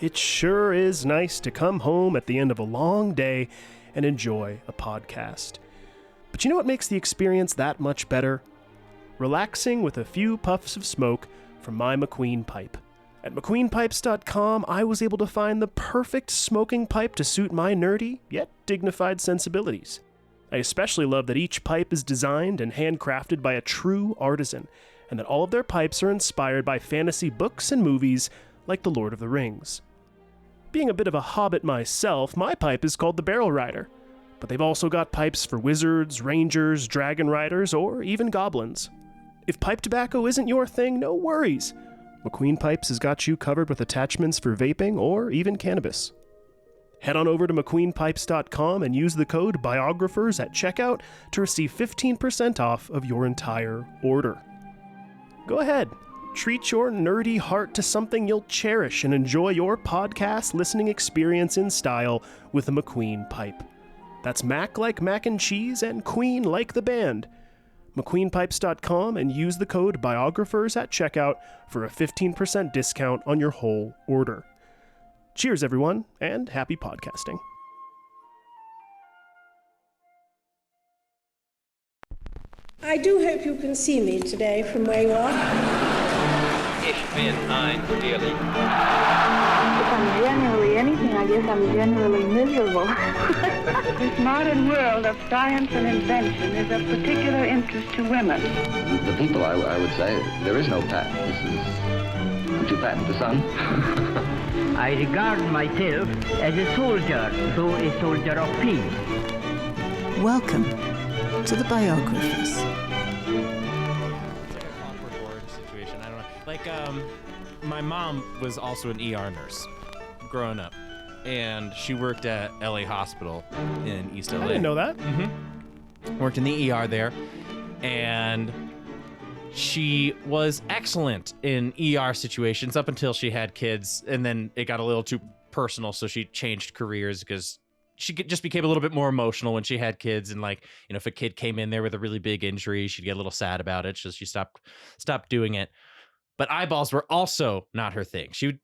It sure is nice to come home at the end of a long day and enjoy a podcast. But you know what makes the experience that much better? Relaxing with a few puffs of smoke from my McQueen pipe. At McQueenPipes.com, I was able to find the perfect smoking pipe to suit my nerdy, yet dignified sensibilities. I especially love that each pipe is designed and handcrafted by a true artisan, and that all of their pipes are inspired by fantasy books and movies like The Lord of the Rings. Being a bit of a hobbit myself, my pipe is called the Barrel Rider, but they've also got pipes for wizards, rangers, dragon riders, or even goblins. If pipe tobacco isn't your thing, no worries. McQueen Pipes has got you covered with attachments for vaping or even cannabis. Head on over to McQueenPipes.com and use the code BIOGRAPHERS at checkout to receive 15% off of your entire order. Go ahead. Treat your nerdy heart to something you'll cherish and enjoy your podcast listening experience in style with a McQueen pipe. That's Mac like mac and cheese and Queen like the band. McQueenPipes.com and use the code BIOGRAPHERS at checkout for a 15% discount on your whole order. Cheers, everyone, and happy podcasting. I do hope you can see me today from where you are. Ich bin ein Really. If I'm generally anything, I guess I'm generally miserable. This modern world of science and invention is of particular interest to women. The people, I would say, there is no patent. This is, don't you patent the sun? I regard myself as a soldier, though a soldier of peace. Welcome to the Biographers. It's like a clockwork situation. I don't know. Like, my mom was also an ER nurse growing up, and she worked at LA Hospital in East LA. I didn't know that. Worked in the ER there, and she was excellent in ER situations up until she had kids, and then it got a little too personal, so she changed careers because she just became a little bit more emotional when she had kids. And like, you know, if a kid came in there with a really big injury, she'd get a little sad about it, so she stopped doing it. But eyeballs were also not her thing. She would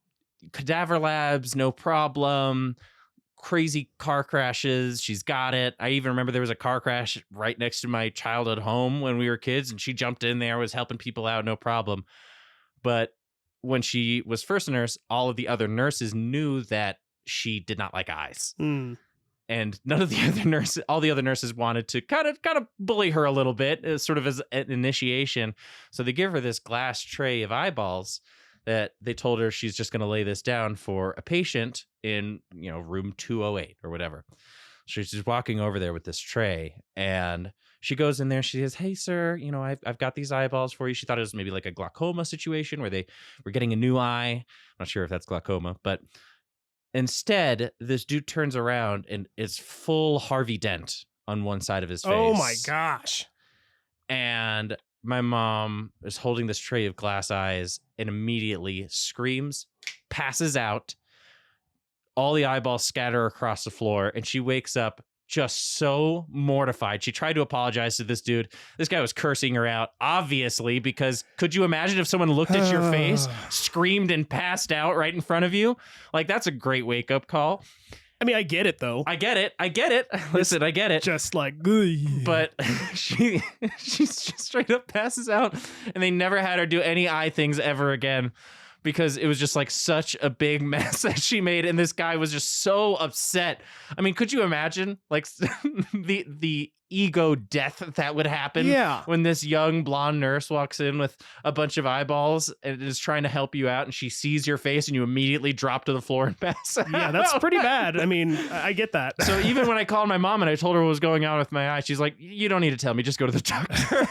cadaver labs, no problem. Crazy car crashes, she's got it. I even remember there was a car crash right next to my childhood home when we were kids, and she jumped in there, was helping people out, no problem. But when she was first a nurse, all of the other nurses knew that she did not like eyes. And none of the other nurses, all the other nurses wanted to kind of bully her a little bit, sort of as an initiation. So they give her this glass tray of eyeballs that they told her she's just going to lay this down for a patient in, you know, room 208 or whatever. She's just walking over there with this tray, and she goes in there. She says, "Hey, sir, you know, I've got these eyeballs for you." She thought it was maybe like a glaucoma situation where they were getting a new eye. I'm not sure if that's glaucoma, but instead, this dude turns around and it's full Harvey Dent on one side of his face. Oh my gosh. And my mom is holding this tray of glass eyes and immediately screams, passes out. All the eyeballs scatter across the floor, and she wakes up just so mortified. She tried to apologize to this dude. This guy was cursing her out, obviously, because could you imagine if someone looked at your face, screamed, and passed out right in front of you? Like, that's a great wake-up call. I mean, I get it, though. I get it. Listen, I get it. Just like, but she just straight up passes out, and they never had her do any eye things ever again, because it was just like such a big mess that she made, and this guy was just so upset. I mean, could you imagine like the ego death that would happen when this young blonde nurse walks in with a bunch of eyeballs and is trying to help you out, and she sees your face and you immediately drop to the floor and pass out? Yeah, that's pretty bad. I mean, I get that. So even when I called my mom and I told her what was going on with my eye, she's like, "You don't need to tell me, just go to the doctor."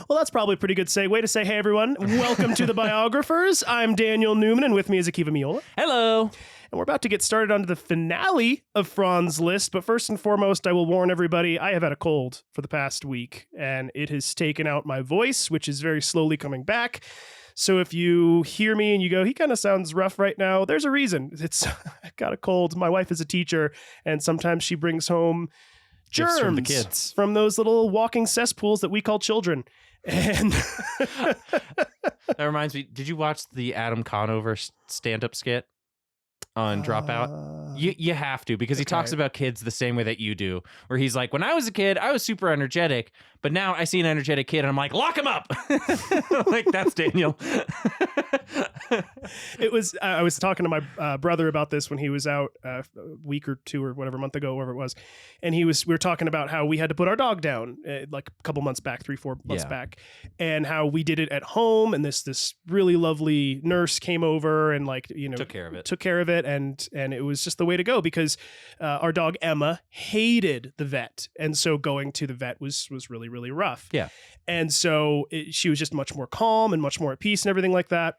Well, that's probably a pretty good segue to say, hey, everyone, welcome to the Biographers. I'm Daniel Newman, and with me is Akiva Miola. Hello. And we're about to get started onto the finale of Franz Liszt, but first and foremost, I will warn everybody, I have had a cold for the past week, and it has taken out my voice, which is very slowly coming back. So if you hear me and you go, he kind of sounds rough right now, there's a reason. I've got a cold. My wife is a teacher, and sometimes she brings home germs from the kids, from those little walking cesspools that we call children. And that reminds me. Did you watch the Adam Conover stand-up skit on Dropout? You have to, because he talks about kids the same way that you do, where he's like, when I was a kid, I was super energetic, but now I see an energetic kid and I'm like, lock him up. Like, that's Daniel. I was talking to my brother about this when he was out a week or two or whatever, month ago, whatever it was. And we were talking about how we had to put our dog down like a couple months back, 3-4 months back, and how we did it at home. And this really lovely nurse came over and took care of it. And it was just the way to go, because our dog Emma hated the vet. And so going to the vet was really, really rough. Yeah. And so she was just much more calm and much more at peace and everything like that.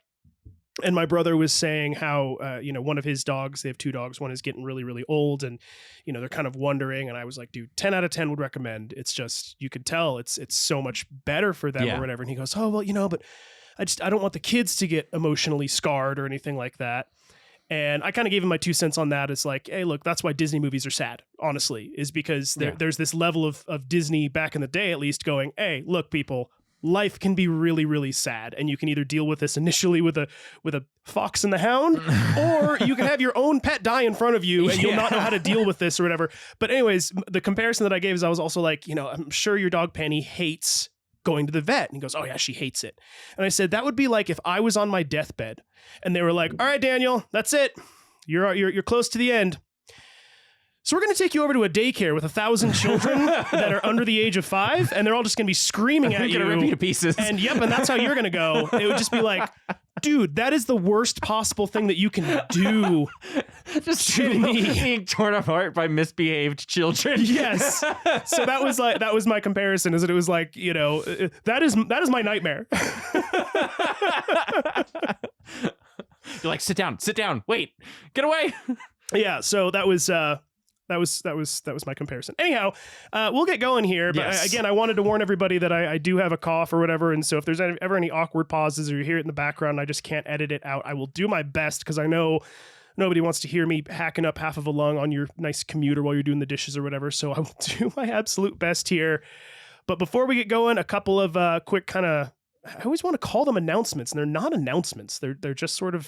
And my brother was saying how, one of his dogs, they have 2 dogs, one is getting really, really old, and, they're kind of wondering. And I was like, dude, 10 out of 10 would recommend. It's just, you could tell it's so much better for them or whatever. And he goes, oh, well, but I don't want the kids to get emotionally scarred or anything like that. And I kind of gave him my 2 cents on that. It's like, hey, look, that's why Disney movies are sad, honestly, is because there's this level of Disney back in the day, at least, going, hey, look, people, life can be really, really sad. And you can either deal with this initially with a fox and the hound, or you can have your own pet die in front of you and you'll not know how to deal with this or whatever. But anyways, the comparison that I gave is I was also like, I'm sure your dog Penny hates going to the vet. And he goes, oh yeah, she hates it. And I said, that would be like if I was on my deathbed and they were like, all right, Daniel, that's it. You're close to the end. So we're going to take you over to a daycare with 1,000 children that are under the age of 5, and they're all just going to be screaming at you. Going to rip you to pieces. And and that's how you're going to go. It would just be like, dude, that is the worst possible thing that you can do. Just being torn apart by misbehaved children. Yes. So that was my comparison, is that it was like, that is my nightmare. You're like, sit down, wait, get away. Yeah. So that was my comparison. Anyhow, we'll get going here. But again, I wanted to warn everybody that I do have a cough or whatever. And so if there's ever any awkward pauses or you hear it in the background, and I just can't edit it out, I will do my best, because I know nobody wants to hear me hacking up half of a lung on your nice commuter while you're doing the dishes or whatever. So I will do my absolute best here. But before we get going, a couple of quick kind of, I always want to call them announcements, and they're not announcements. They're just sort of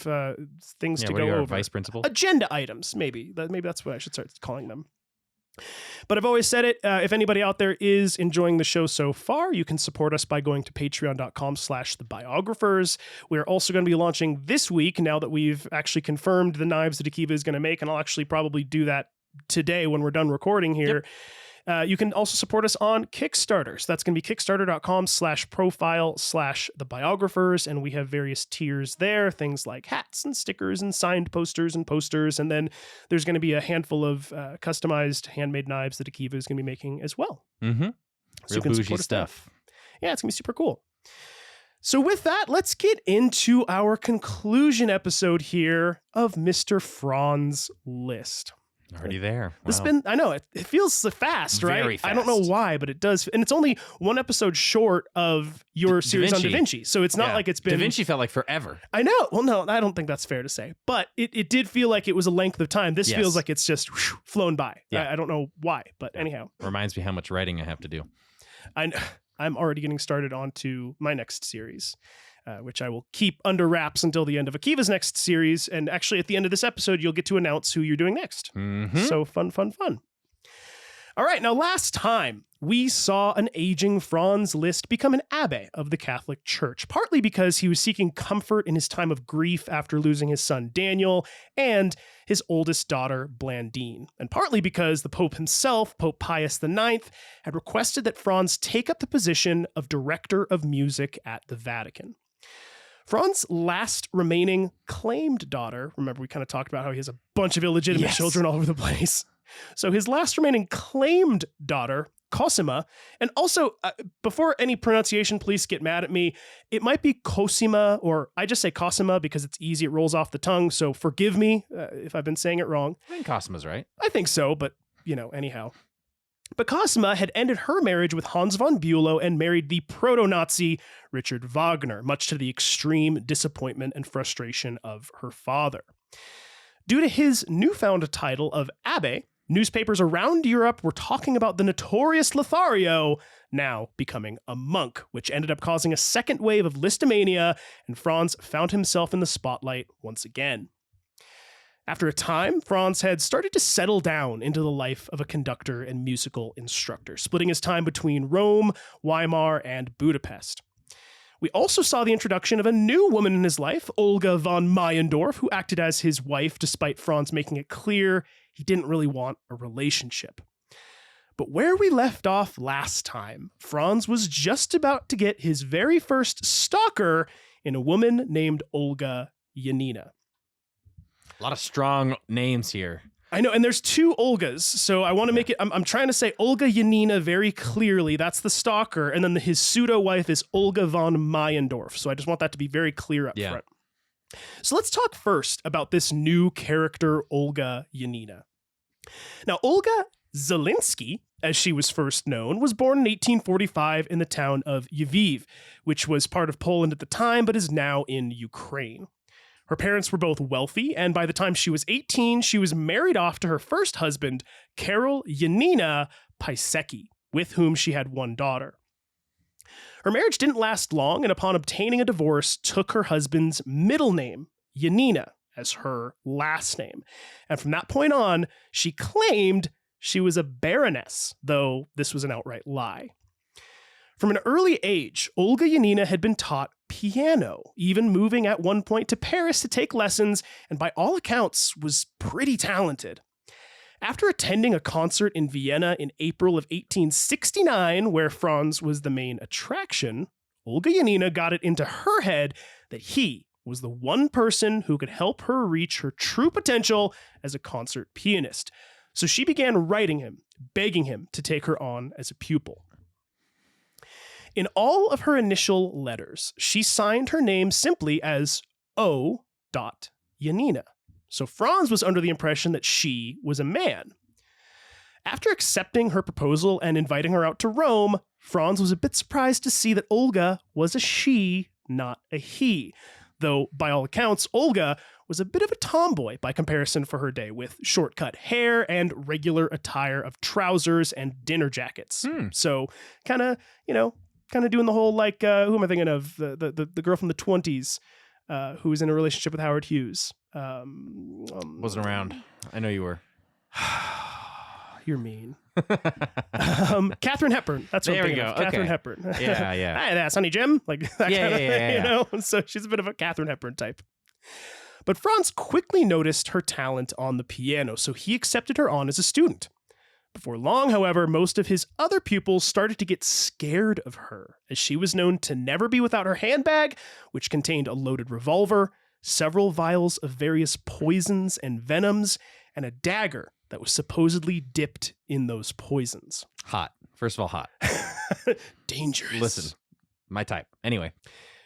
things to go over. Vice principal? Agenda items, maybe. Maybe that's what I should start calling them. But I've always said it, if anybody out there is enjoying the show so far, you can support us by going to patreon.com/thebiographers. We're also going to be launching this week, now that we've actually confirmed the knives that Akiva is going to make, and I'll actually probably do that today when we're done recording here. Yep. You can also support us on Kickstarter. So that's going to be kickstarter.com/profile/thebiographers. And we have various tiers there, things like hats and stickers and signed posters and posters. And then there's going to be a handful of customized handmade knives that Akiva is going to be making as well. Mm-hmm. So Real bougie stuff. Yeah, it's going to be super cool. So with that, let's get into our conclusion episode here of Mr. Franz Liszt. Already there. Wow. This has been, I know, it feels fast, right? Very fast. I don't know why, but it does. And it's only one episode short of your series on Da Vinci. So it's not like it's been... Da Vinci felt like forever. I know. Well, no, I don't think that's fair to say. But it did feel like it was a length of time. This feels like it's just flown by. Yeah. I don't know why, but anyhow. Reminds me how much writing I have to do. I'm already getting started on to my next series. Which I will keep under wraps until the end of Akiva's next series. And actually, at the end of this episode, you'll get to announce who you're doing next. Mm-hmm. So fun. All right. Now, last time we saw an aging Franz Liszt become an abbé of the Catholic Church, partly because he was seeking comfort in his time of grief after losing his son Daniel and his oldest daughter Blandine, and partly because the Pope himself, Pope Pius IX, had requested that Franz take up the position of director of music at the Vatican. Franz's last remaining claimed daughter, remember we kind of talked about how he has a bunch of illegitimate children all over the place. So his last remaining claimed daughter, Cosima, and also, before any pronunciation, please get mad at me, it might be Cosima, or I just say Cosima because it's easy, it rolls off the tongue, so forgive me if I've been saying it wrong. I think Cosima's right. I think so, but, anyhow. But Cosima had ended her marriage with Hans von Bülow and married the proto-Nazi Richard Wagner, much to the extreme disappointment and frustration of her father. Due to his newfound title of abbé, newspapers around Europe were talking about the notorious Lothario now becoming a monk, which ended up causing a second wave of Listomania, and Franz found himself in the spotlight once again. After a time, Franz had started to settle down into the life of a conductor and musical instructor, splitting his time between Rome, Weimar, and Budapest. We also saw the introduction of a new woman in his life, Olga von Meyendorff, who acted as his wife despite Franz making it clear he didn't really want a relationship. But where we left off last time, Franz was just about to get his very first stalker in a woman named Olga Janina. A lot of strong names here. I know, and there's two Olgas, so I want to make it, I'm trying to say Olga Janina very clearly, that's the stalker, and then his pseudo-wife is Olga von Meyendorff, so I just want that to be very clear up front. So let's talk first about this new character, Olga Janina. Now, Olga Zelinsky, as she was first known, was born in 1845 in the town of Lviv, which was part of Poland at the time, but is now in Ukraine. Her parents were both wealthy, and by the time she was 18, she was married off to her first husband, Karol Janina Piasecki, with whom she had one daughter. Her marriage didn't last long, and upon obtaining a divorce, took her husband's middle name, Janina, as her last name. And from that point on, she claimed she was a baroness, though this was an outright lie. From an early age, Olga Janina had been taught piano, even moving at one point to Paris to take lessons, and by all accounts was pretty talented. After attending a concert in Vienna in April of 1869, where Franz was the main attraction, Olga Janina got it into her head that he was the one person who could help her reach her true potential as a concert pianist. So she began writing him, begging him to take her on as a pupil. In all of her initial letters, she signed her name simply as O. Janina. So Franz was under the impression that she was a man. After accepting her proposal and inviting her out to Rome, Franz was a bit surprised to see that Olga was a she, not a he. Though, by all accounts, Olga was a bit of a tomboy by comparison for her day, with short-cut hair and regular attire of trousers and dinner jackets. So, kind of doing the whole, like, who am I thinking of? The girl from the 20s who was in a relationship with Howard Hughes. Wasn't around. I know you were. You're mean. Katharine Hepburn. That's what there I'm we thinking go. of. Katharine Okay. Hepburn. Yeah. Hey, that's Honey Jim. Like that Yeah, kind of yeah, thing, yeah. you know? So she's a bit of a Katharine Hepburn type. But Franz quickly noticed her talent on the piano, so he accepted her on as a student. Before long, however, most of his other pupils started to get scared of her, as she was known to never be without her handbag, which contained a loaded revolver, several vials of various poisons and venoms, and a dagger that was supposedly dipped in those poisons. Hot. First of all, hot. Dangerous. Listen, my type. Anyway.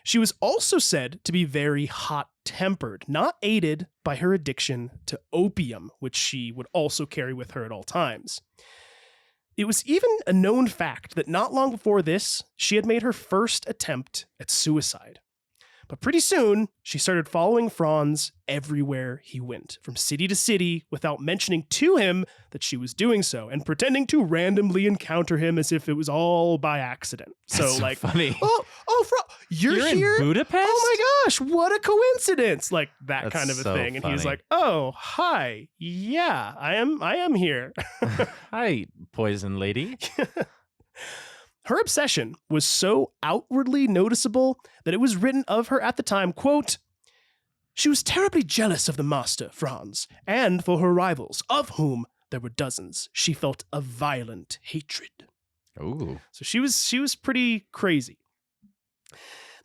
She was also said to be very hot-tempered, not aided by her addiction to opium, which she would also carry with her at all times. It was even a known fact that not long before this, she had made her first attempt at suicide. But pretty soon, she started following Franz everywhere he went, from city to city, without mentioning to him that she was doing so, and pretending to randomly encounter him as if it was all by accident. That's so funny. You're here? In Budapest? Oh my gosh, what a coincidence! Like that That's kind of a so thing. And he's funny. like, "Oh, hi, yeah, I am here." Hi, poison lady. Her obsession was so outwardly noticeable that it was written of her at the time, quote, "She was terribly jealous of the master, Franz, and for her rivals, of whom there were dozens. She felt a violent hatred." Ooh. So she was pretty crazy.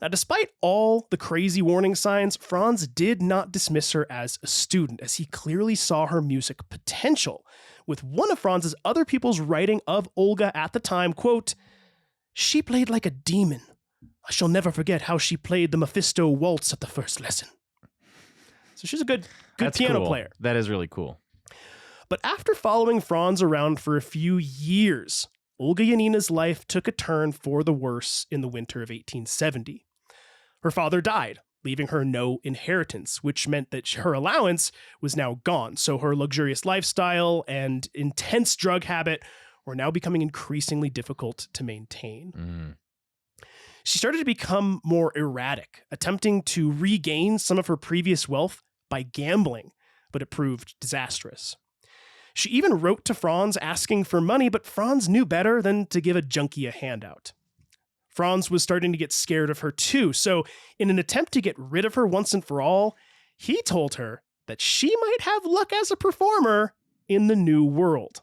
Now, despite all the crazy warning signs, Franz did not dismiss her as a student, as he clearly saw her music potential, with one of Franz's other pupils writing of Olga at the time, quote, "She played like a demon. I shall never forget how she played the Mephisto waltz at the first lesson." So she's a good That's piano cool. player. That is really cool. But after following Franz around for a few years, Olga Janina's life took a turn for the worse in the winter of 1870. Her father died, leaving her no inheritance, which meant that her allowance was now gone. So her luxurious lifestyle and intense drug habit were now becoming increasingly difficult to maintain. She started to become more erratic, attempting to regain some of her previous wealth by gambling, but it proved disastrous. She even wrote to Franz asking for money, but Franz knew better than to give a junkie a handout. Franz was starting to get scared of her too, so in an attempt to get rid of her once and for all, he told her that she might have luck as a performer in the New World.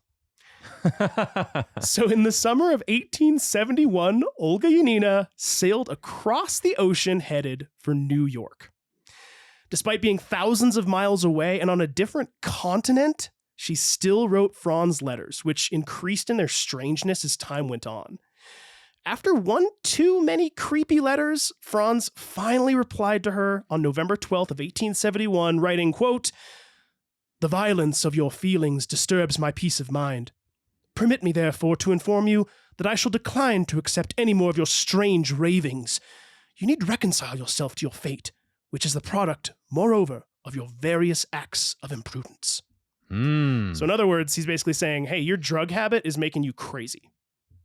So in the summer of 1871, Olga Yanina sailed across the ocean headed for New York. Despite being thousands of miles away and on a different continent, she still wrote Franz letters, which increased in their strangeness as time went on. After one too many creepy letters, Franz finally replied to her on November 12th of 1871, writing, quote, "The violence of your feelings disturbs my peace of mind. Permit me, therefore, to inform you that I shall decline to accept any more of your strange ravings. You need reconcile yourself to your fate, which is the product, moreover, of your various acts of imprudence." So in other words, he's basically saying, hey, your drug habit is making you crazy.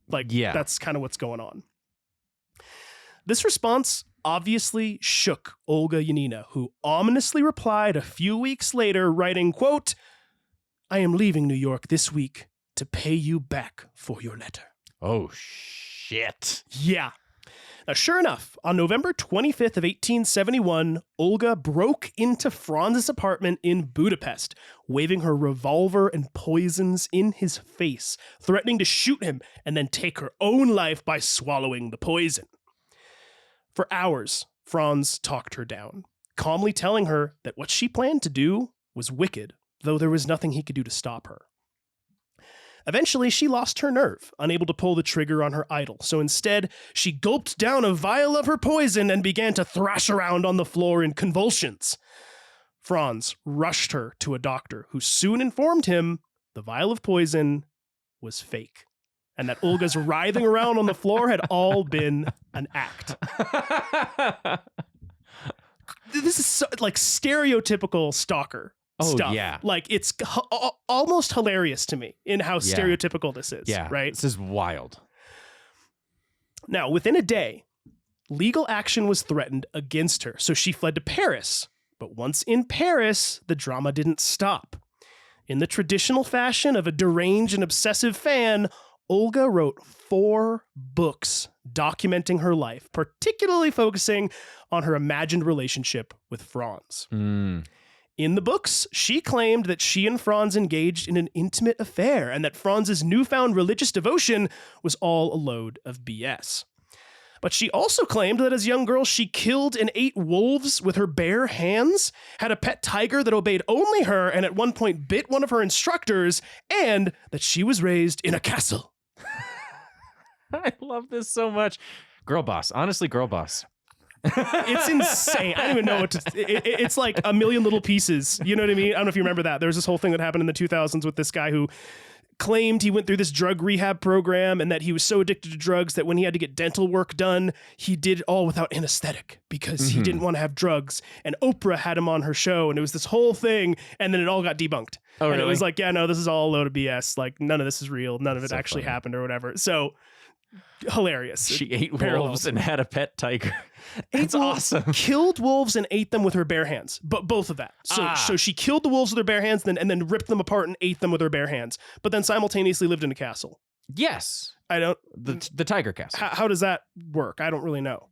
That's kind of what's going on. This response obviously shook Olga Yanina, who ominously replied a few weeks later, writing, quote, "I am leaving New York this week to pay you back for your letter." Oh, shit. Yeah. Now, sure enough, on November 25th of 1871, Olga broke into Franz's apartment in Budapest, waving her revolver and poisons in his face, threatening to shoot him and then take her own life by swallowing the poison. For hours, Franz talked her down, calmly telling her that what she planned to do was wicked, though there was nothing he could do to stop her. Eventually, she lost her nerve, unable to pull the trigger on her idol, so instead, she gulped down a vial of her poison and began to thrash around on the floor in convulsions. Franz rushed her to a doctor, who soon informed him the vial of poison was fake, and that Olga's writhing around on the floor had all been an act. This is so, stereotypical stalker. Stuff. Yeah. It's almost hilarious to me in how stereotypical this is. Yeah. Right? This is wild. Now, within a day, legal action was threatened against her, so she fled to Paris. But once in Paris, the drama didn't stop. In the traditional fashion of a deranged and obsessive fan, Olga wrote 4 books documenting her life, particularly focusing on her imagined relationship with Franz. In the books, she claimed that she and Franz engaged in an intimate affair and that Franz's newfound religious devotion was all a load of BS. But she also claimed that as a young girl, she killed and ate wolves with her bare hands, had a pet tiger that obeyed only her, and at one point bit one of her instructors, and that she was raised in a castle. I love this so much. Girl boss. Honestly, girl boss. It's insane. I don't even know what to... It's like a million little pieces. You know what I mean? I don't know if you remember that. There was this whole thing that happened in the 2000s with this guy who claimed he went through this drug rehab program and that he was so addicted to drugs that when he had to get dental work done, he did it all without anesthetic because he didn't want to have drugs. And Oprah had him on her show, and it was this whole thing, and then it all got debunked. Oh, really? And it was like, yeah, no, this is all a load of BS. Like, none of this is real. None of it actually happened or whatever. So... hilarious. She ate wolves and had a pet tiger. That's awesome. Killed wolves and ate them with her bare hands. But both of that. So she killed the wolves with her bare hands and then ripped them apart and ate them with her bare hands. But then simultaneously lived in a castle. Yes. I don't... The tiger castle. How does that work? I don't really know.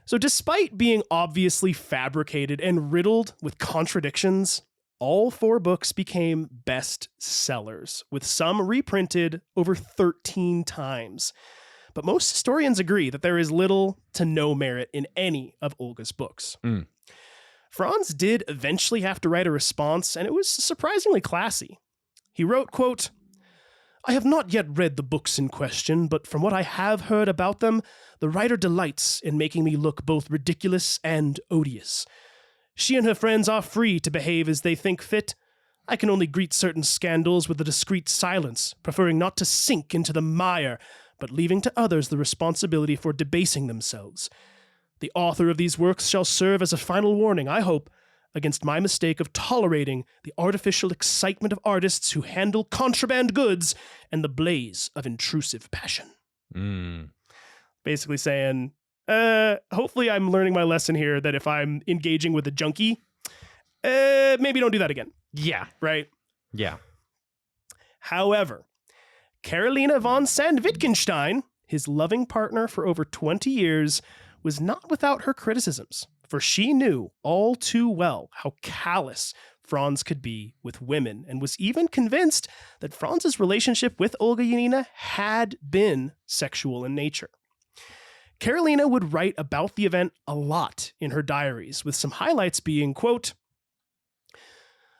So despite being obviously fabricated and riddled with contradictions, all 4 books became bestsellers, with some reprinted over 13 times. But most historians agree that there is little to no merit in any of Olga's books. Franz did eventually have to write a response, and it was surprisingly classy. He wrote, quote, "I have not yet read the books in question, but from what I have heard about them, the writer delights in making me look both ridiculous and odious. She and her friends are free to behave as they think fit. I can only greet certain scandals with a discreet silence, preferring not to sink into the mire, but leaving to others the responsibility for debasing themselves. The author of these works shall serve as a final warning, I hope, against my mistake of tolerating the artificial excitement of artists who handle contraband goods and the blaze of intrusive passion. Basically saying, hopefully I'm learning my lesson here that if I'm engaging with a junkie, maybe don't do that again. Yeah. Right? Yeah. However, Carolina von Sand-Wittgenstein, his loving partner for over 20 years, was not without her criticisms, for she knew all too well how callous Franz could be with women, and was even convinced that Franz's relationship with Olga Yanina had been sexual in nature. Carolina would write about the event a lot in her diaries, with some highlights being, quote,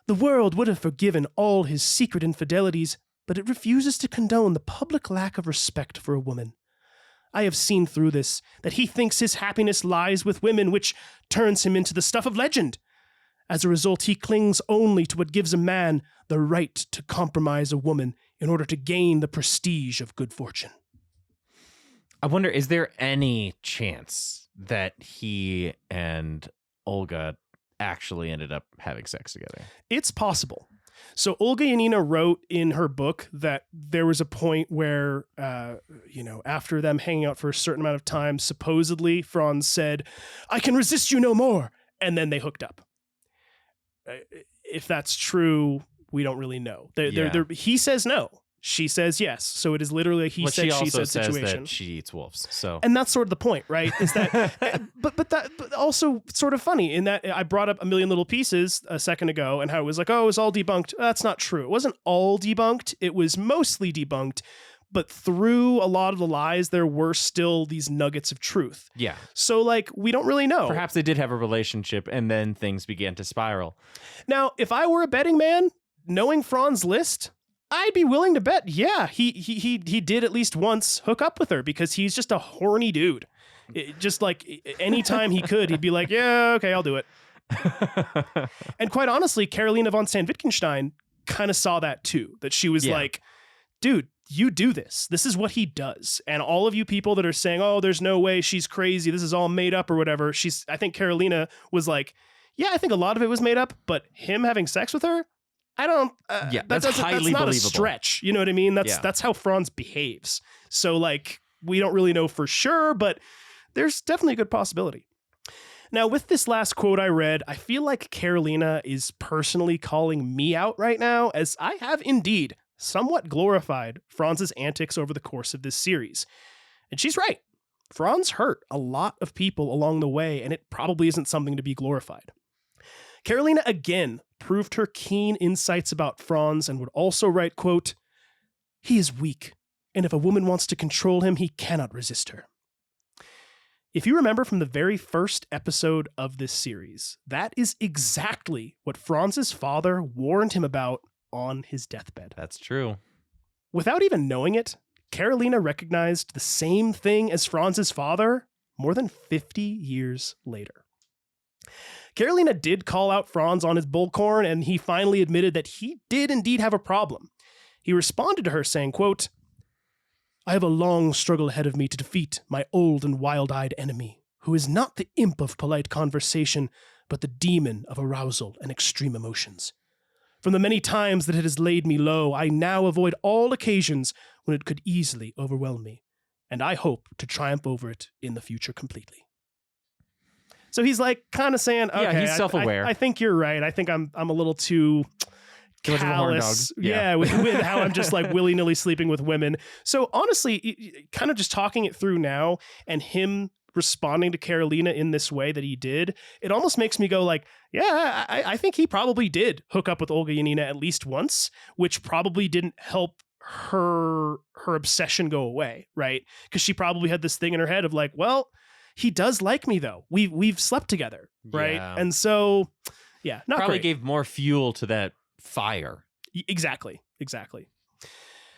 "The world would have forgiven all his secret infidelities, but it refuses to condone the public lack of respect for a woman. I have seen through this, that he thinks his happiness lies with women, which turns him into the stuff of legend. As a result, he clings only to what gives a man the right to compromise a woman in order to gain the prestige of good fortune." I wonder, is there any chance that he and Olga actually ended up having sex together? It's possible. So Olga Yanina wrote in her book that there was a point where, after them hanging out for a certain amount of time, supposedly Franz said, "I can resist you no more," and then they hooked up. If that's true, we don't really know. He says no. She says yes. So it is literally a he said, she said situation. That she eats wolves. So, and that's sort of the point, right? Is that, but also sort of funny in that I brought up A Million Little Pieces a second ago and how it was like, oh, it was all debunked. That's not true. It wasn't all debunked. It was mostly debunked, but through a lot of the lies, there were still these nuggets of truth. Yeah. So like, we don't really know. Perhaps they did have a relationship and then things began to spiral. Now, if I were a betting man, knowing Franz Liszt, I'd be willing to bet, yeah, he did at least once hook up with her because he's just a horny dude. Just like anytime he could, he'd be like, yeah, okay, I'll do it. And quite honestly, Carolina von Sand-Wittgenstein kind of saw that too, that she was like, dude, you do this. This is what he does. And all of you people that are saying, oh, there's no way, she's crazy, this is all made up or whatever. I think Carolina was like, yeah, I think a lot of it was made up, but him having sex with her, I don't. That's highly not believable. A stretch. You know what I mean? That's how Franz behaves. So like, we don't really know for sure, but there's definitely a good possibility. Now, with this last quote I read, I feel like Carolina is personally calling me out right now, as I have indeed somewhat glorified Franz's antics over the course of this series. And she's right. Franz hurt a lot of people along the way, and it probably isn't something to be glorified. Carolina again proved her keen insights about Franz and would also write, quote, "He is weak, and if a woman wants to control him, he cannot resist her." If you remember from the very first episode of this series, that is exactly what Franz's father warned him about on his deathbed. That's true. Without even knowing it, Carolina recognized the same thing as Franz's father more than 50 years later. Carolina did call out Franz on his bullcorn, and he finally admitted that he did indeed have a problem. He responded to her saying, quote, "I have a long struggle ahead of me to defeat my old and wild-eyed enemy, who is not the imp of polite conversation, but the demon of arousal and extreme emotions. From the many times that it has laid me low, I now avoid all occasions when it could easily overwhelm me, and I hope to triumph over it in the future completely." So he's like kind of saying, okay, yeah, he's self-aware. I think you're right. I think I'm a little too callous. Yeah, with how I'm just like willy-nilly sleeping with women. So honestly, kind of just talking it through now and him responding to Carolina in this way that he did, it almost makes me go like, yeah, I think he probably did hook up with Olga Yanina at least once, which probably didn't help her obsession go away, right? Because she probably had this thing in her head of like, well, he does like me though. We've slept together, right? Yeah. And so, yeah, not probably great. Gave more fuel to that fire. Exactly.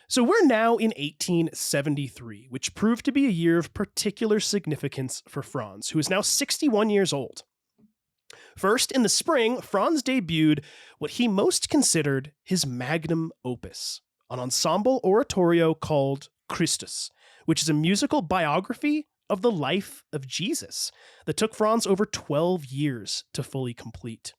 So we're now in 1873, which proved to be a year of particular significance for Franz, who is now 61 years old. First, in the spring, Franz debuted what he most considered his magnum opus, an ensemble oratorio called Christus, which is a musical biography of the life of Jesus that took Franz over 12 years to fully complete.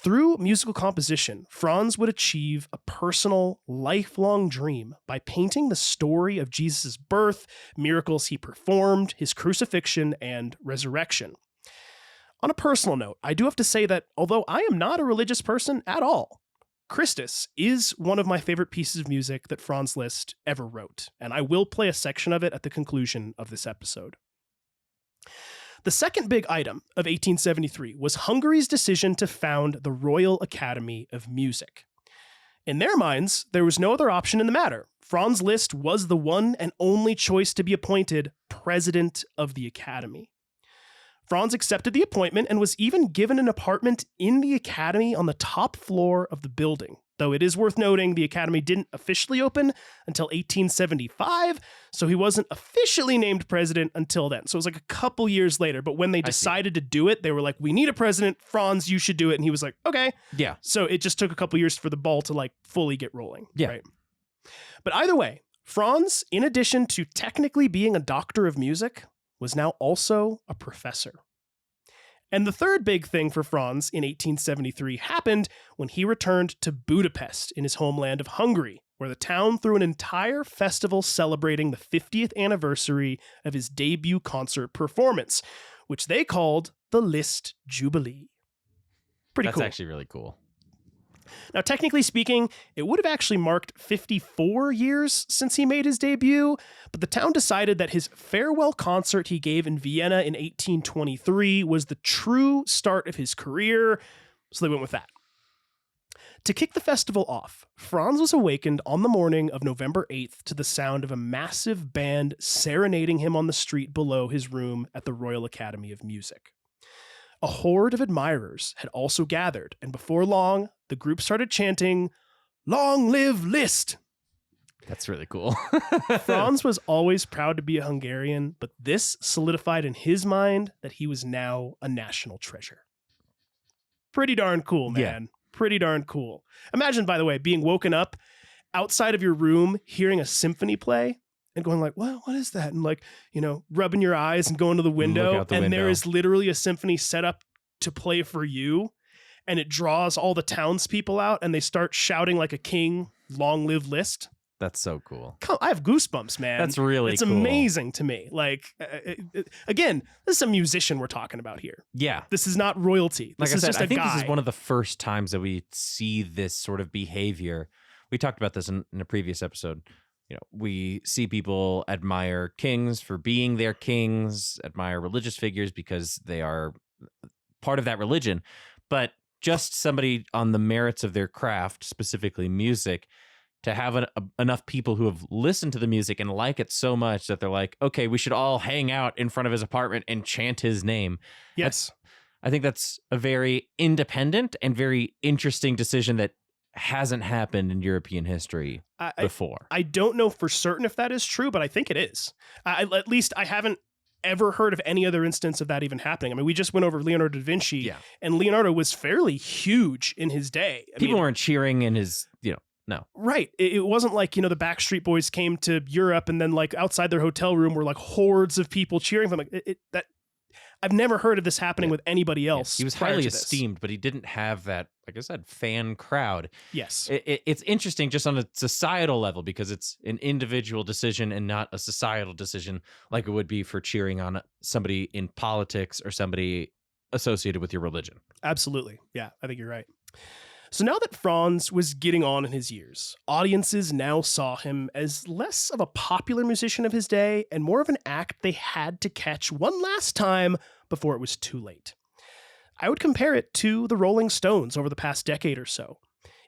Through musical composition, Franz would achieve a personal, lifelong dream by painting the story of Jesus' birth, miracles he performed, his crucifixion, and resurrection. On a personal note, I do have to say that although I am not a religious person at all, Christus is one of my favorite pieces of music that Franz Liszt ever wrote, and I will play a section of it at the conclusion of this episode. The second big item of 1873 was Hungary's decision to found the Royal Academy of Music. In their minds, there was no other option in the matter. Franz Liszt was the one and only choice to be appointed president of the Academy. Franz accepted the appointment and was even given an apartment in the Academy on the top floor of the building. Though it is worth noting the Academy didn't officially open until 1875, so he wasn't officially named president until then. So it was like a couple years later, but when they decided to do it, they were like, we need a president, Franz, you should do it. And he was like, okay. Yeah. So it just took a couple years for the ball to like fully get rolling. Yeah. Right? But either way, Franz, in addition to technically being a doctor of music, was now also a professor. And the third big thing for Franz in 1873 happened when he returned to Budapest in his homeland of Hungary, where the town threw an entire festival celebrating the 50th anniversary of his debut concert performance, which they called the Liszt Jubilee. Pretty cool. That's actually really cool. Now, technically speaking, it would have actually marked 54 years since he made his debut, but the town decided that his farewell concert he gave in Vienna in 1823 was the true start of his career, so they went with that. To kick the festival off, Franz was awakened on the morning of November 8th to the sound of a massive band serenading him on the street below his room at the Royal Academy of Music. A horde of admirers had also gathered, and before long, the group started chanting, "Long live Liszt!" That's really cool. Franz was always proud to be a Hungarian, but this solidified in his mind that he was now a national treasure. Pretty darn cool, man. Yeah. Pretty darn cool. Imagine, by the way, being woken up outside of your room, hearing a symphony play, and going like, what is that? And like, rubbing your eyes and going to the window, and there is literally a symphony set up to play for you, and it draws all the townspeople out, and they start shouting like a king, "Long live Liszt." That's so cool. I have goosebumps, man. That's really It's cool. amazing to me. Like, again, this is a musician we're talking about here. Yeah. This is not royalty. Like This I is said, just I a think guy. this is one of the first times that we see this sort of behavior. We talked about this in a previous episode. We see people admire kings for being their kings, admire religious figures because they are part of that religion, but just somebody on the merits of their craft, specifically music, to have enough people who have listened to the music and like it so much that they're like, okay, we should all hang out in front of his apartment and chant his name. Yes. I think that's a very independent and very interesting decision that hasn't happened in European history before. I don't know for certain if that is true, but I think it is. At least I haven't ever heard of any other instance of that even happening. I mean, we just went over Leonardo da Vinci, and Leonardo was fairly huge in his day. People weren't cheering in his, no. Right. It wasn't like, the Backstreet Boys came to Europe and then like outside their hotel room were like hordes of people cheering for them. Like I've never heard of this happening with anybody else. He was highly esteemed, but he didn't have that, like I said, fan crowd. Yes. It's interesting just on a societal level because it's an individual decision and not a societal decision like it would be for cheering on somebody in politics or somebody associated with your religion. Absolutely. Yeah, I think you're right. So now that Franz was getting on in his years, audiences now saw him as less of a popular musician of his day and more of an act they had to catch one last time before it was too late. I would compare it to the Rolling Stones over the past decade or so.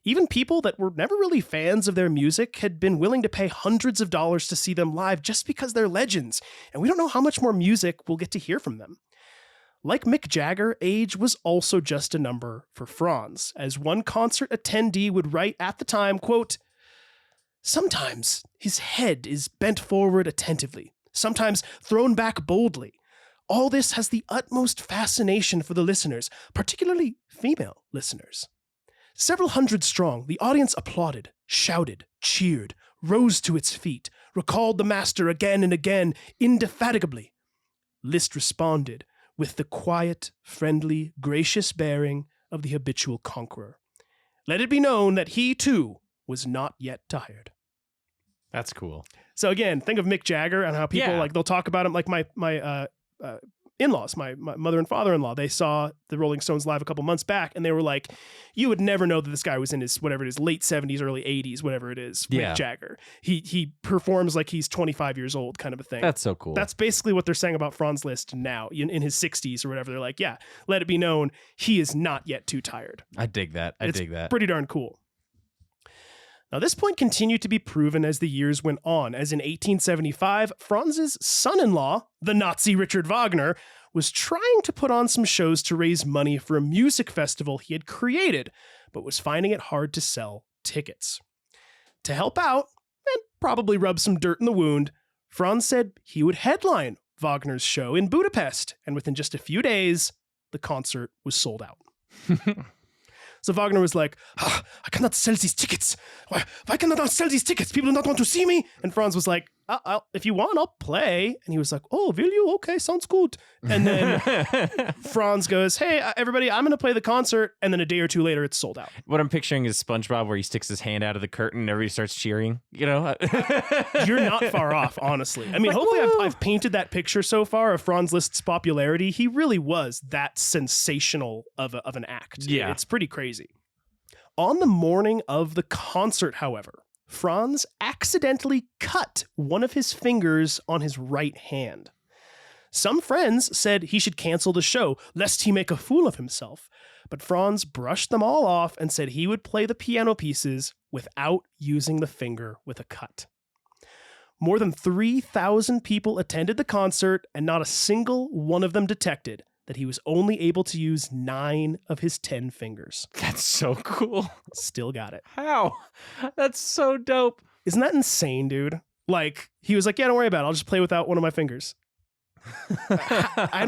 Even people that were never really fans of their music had been willing to pay hundreds of dollars to see them live just because they're legends, and we don't know how much more music we'll get to hear from them. Like Mick Jagger, age was also just a number for Franz, as one concert attendee would write at the time, quote, "Sometimes his head is bent forward attentively, sometimes thrown back boldly. All this has the utmost fascination for the listeners, particularly female listeners. Several hundred strong, the audience applauded, shouted, cheered, rose to its feet, recalled the master again and again, indefatigably. Liszt responded with the quiet, friendly, gracious bearing of the habitual conqueror. Let it be known that he, too, was not yet tired. That's cool. So again, think of Mick Jagger and how people they'll talk about him. Like my in-laws, my mother and father-in-law, they saw the Rolling Stones live a couple months back, and they were like, you would never know that this guy was in his, whatever it is, late 70s, early 80s, whatever it is, Mick Jagger. He performs like he's 25 years old, kind of a thing. That's so cool. That's basically what they're saying about Franz Liszt now, in his 60s or whatever. They're like, yeah, let it be known, he is not yet too tired. I dig that. I dig that. Pretty darn cool. Now, this point continued to be proven as the years went on, as in 1875, Franz's son-in-law, the Nazi Richard Wagner, was trying to put on some shows to raise money for a music festival he had created, but was finding it hard to sell tickets. To help out, and probably rub some dirt in the wound, Franz said he would headline Wagner's show in Budapest, and within just a few days, the concert was sold out. So Wagner was like, I cannot sell these tickets. Why cannot I sell these tickets? People do not want to see me. And Franz was like, if you want, I'll play. And he was like, oh, will you? Okay, sounds good. And then Franz goes, hey, everybody, I'm going to play the concert. And then a day or two later, it's sold out. What I'm picturing is SpongeBob where he sticks his hand out of the curtain and everybody starts cheering, you know? You're not far off, honestly. I mean, hopefully I've painted that picture so far of Franz Liszt's popularity. He really was that sensational of an act. Yeah. It's pretty crazy. On the morning of the concert, however, Franz accidentally cut one of his fingers on his right hand. Some friends said he should cancel the show, lest he make a fool of himself, but Franz brushed them all off and said he would play the piano pieces without using the finger with a cut. More than 3,000 people attended the concert, and not a single one of them detected that he was only able to use 9 of his 10 fingers. That's so cool. Still got it. How? That's so dope. Isn't that insane, dude? Like, he was like, yeah, don't worry about it. I'll just play without one of my fingers. I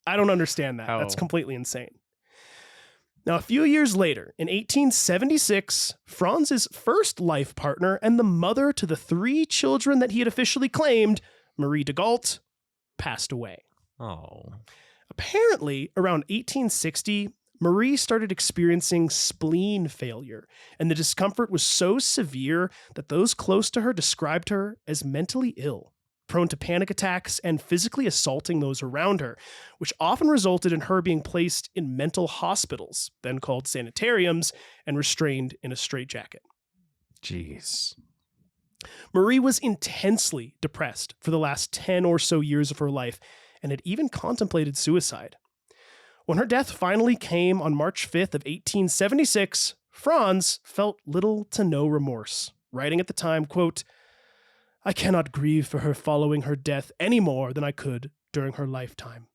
don't understand that. How? That's completely insane. Now, a few years later, in 1876, Franz's first life partner and the mother to the 3 children that he had officially claimed, Marie de Gault, passed away. Oh. Apparently, around 1860, Marie started experiencing spleen failure, and the discomfort was so severe that those close to her described her as mentally ill, prone to panic attacks and physically assaulting those around her, which often resulted in her being placed in mental hospitals, then called sanitariums, and restrained in a straitjacket. Jeez. Marie was intensely depressed for the last 10 or so years of her life, and had even contemplated suicide. When her death finally came on March 5th of 1876, Franz felt little to no remorse, writing at the time, quote, I cannot grieve for her following her death any more than I could during her lifetime.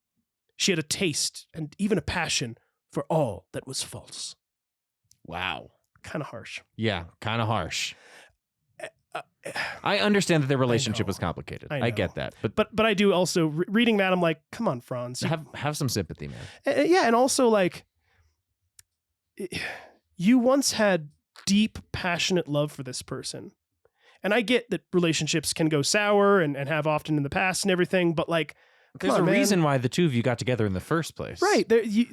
She had a taste and even a passion for all that was false. Wow. Kind of harsh. Yeah, kind of harsh. I understand that their relationship was complicated. I get that. But I do also, reading that, I'm like, come on, Franz. Have some sympathy, man. Yeah, and also, like, you once had deep, passionate love for this person. And I get that relationships can go sour and have often in the past and everything, but, like, there's a reason why the two of you got together in the first place. Right.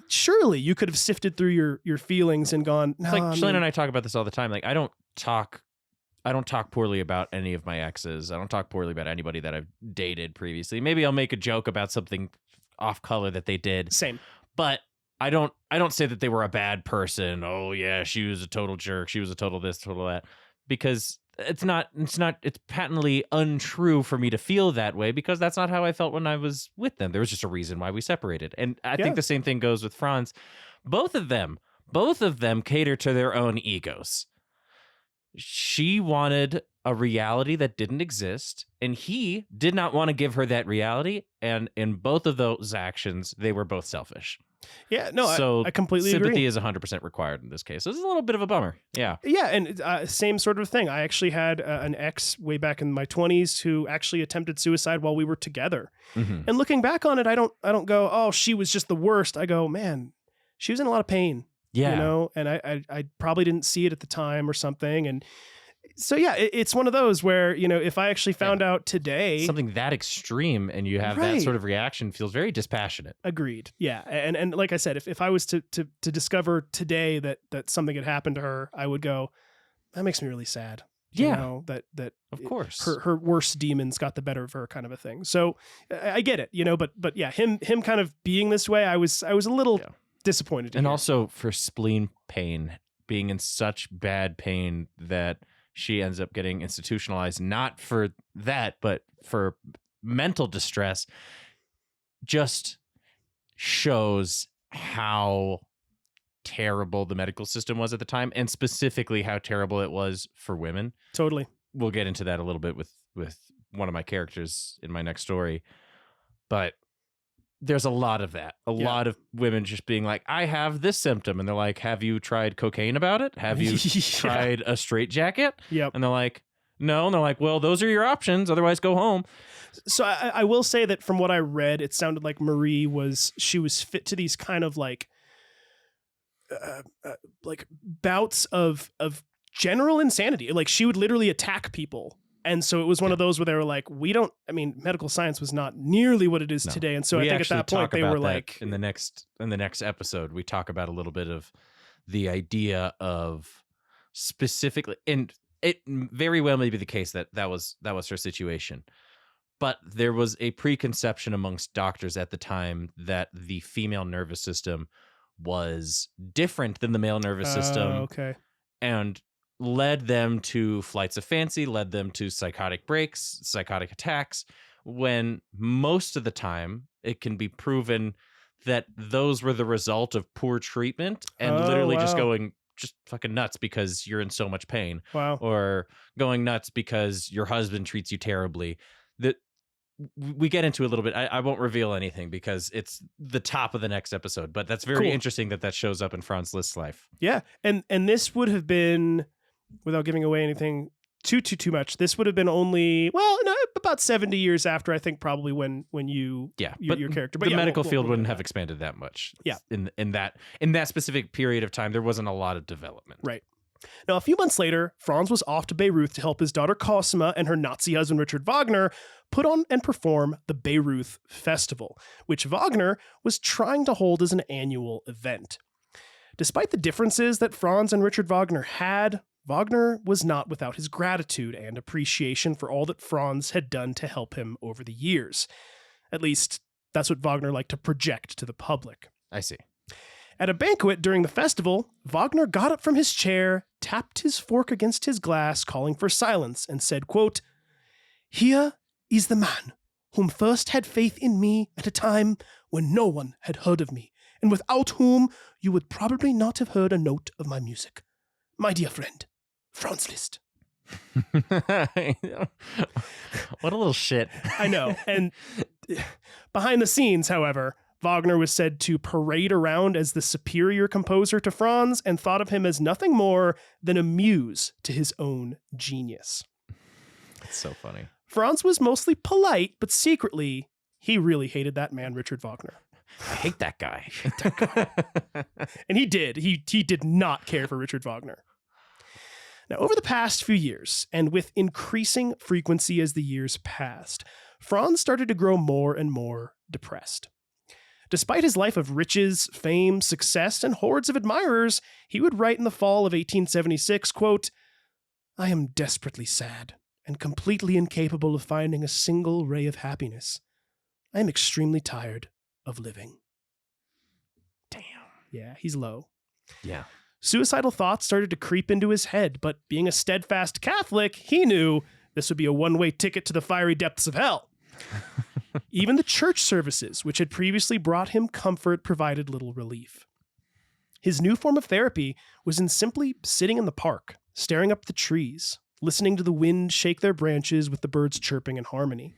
Surely you could have sifted through your feelings and gone, no, like, Shalane and I talk about this all the time. Like, I don't talk poorly about any of my exes. I don't talk poorly about anybody that I've dated previously. Maybe I'll make a joke about something off color that they did. Same. But I don't say that they were a bad person. Oh yeah, she was a total jerk. She was a total this, total that. Because it's patently untrue for me to feel that way, because that's not how I felt when I was with them. There was just a reason why we separated. And I think the same thing goes with Franz. Both of them cater to their own egos. She wanted a reality that didn't exist, and he did not want to give her that reality. And in both of those actions, they were both selfish. Yeah, no, so I completely sympathy agree. is 100% required in this case. This is a little bit of a bummer. Yeah. Yeah, and same sort of thing. I actually had an ex way back in my 20s who actually attempted suicide while we were together. Mm-hmm. And looking back on it, I don't go, oh, she was just the worst. I go, man, she was in a lot of pain. Yeah. You know, and I probably didn't see it at the time or something. And So yeah, it's one of those where, if I actually found out today something that extreme and you have that sort of reaction feels very dispassionate. Agreed. Yeah. And like I said, if I was to discover today that something had happened to her, I would go, that makes me really sad. That of course her worst demons got the better of her, kind of a thing. So I get it, but yeah, him kind of being this way, I was a little disappointed. And also for spleen pain, being in such bad pain that she ends up getting institutionalized, not for that, but for mental distress, just shows how terrible the medical system was at the time, and specifically how terrible it was for women. Totally. We'll get into that a little bit with one of my characters in my next story. But there's a lot of that. A lot of women just being like, I have this symptom. And they're like, have you tried cocaine about it? Have you tried a straitjacket? Yep. And they're like, no. And they're like, well, those are your options. Otherwise, go home. So I will say that from what I read, it sounded like Marie was fit to these kind of like bouts of general insanity. Like she would literally attack people. And so it was one of those where they were like, medical science was not nearly what it is today. And so I think at that point they were like, in the next episode, we talk about a little bit of the idea of specifically, and it very well may be the case that was her situation. But there was a preconception amongst doctors at the time that the female nervous system was different than the male nervous system. Okay. And led them to flights of fancy, led them to psychotic breaks, psychotic attacks, when most of the time it can be proven that those were the result of poor treatment and literally just going just fucking nuts because you're in so much pain. Wow. Or going nuts because your husband treats you terribly. That we get into a little bit. I won't reveal anything because it's the top of the next episode, but that's very interesting that shows up in Franz Liszt's life. Yeah. And this would have been, without giving away anything too much, this would have been only, about 70 years after, I think, probably when your character. But the medical field wouldn't have expanded that much. Yeah. In that specific period of time, there wasn't a lot of development. Right. Now, a few months later, Franz was off to Bayreuth to help his daughter Cosima and her Nazi husband Richard Wagner put on and perform the Bayreuth Festival, which Wagner was trying to hold as an annual event. Despite the differences that Franz and Richard Wagner had, Wagner was not without his gratitude and appreciation for all that Franz had done to help him over the years. At least, that's what Wagner liked to project to the public. I see. At a banquet during the festival, Wagner got up from his chair, tapped his fork against his glass, calling for silence, and said, quote, "Here is the man whom first had faith in me at a time when no one had heard of me, and without whom you would probably not have heard a note of my music. My dear friend, Franz Liszt." What a little shit. I know. And behind the scenes, however, Wagner was said to parade around as the superior composer to Franz and thought of him as nothing more than a muse to his own genius. It's so funny. Franz was mostly polite, but secretly, he really hated that man, Richard Wagner. I hate that guy. And he did. He did not care for Richard Wagner. Now, over the past few years, and with increasing frequency as the years passed, Franz started to grow more and more depressed. Despite his life of riches, fame, success, and hordes of admirers, he would write in the fall of 1876, quote, "I am desperately sad and completely incapable of finding a single ray of happiness. I am extremely tired of living." Damn. Yeah, he's low. Yeah. Suicidal thoughts started to creep into his head, but being a steadfast Catholic, he knew this would be a one-way ticket to the fiery depths of hell. Even the church services, which had previously brought him comfort, provided little relief. His new form of therapy was in simply sitting in the park, staring up at the trees, listening to the wind shake their branches with the birds chirping in harmony.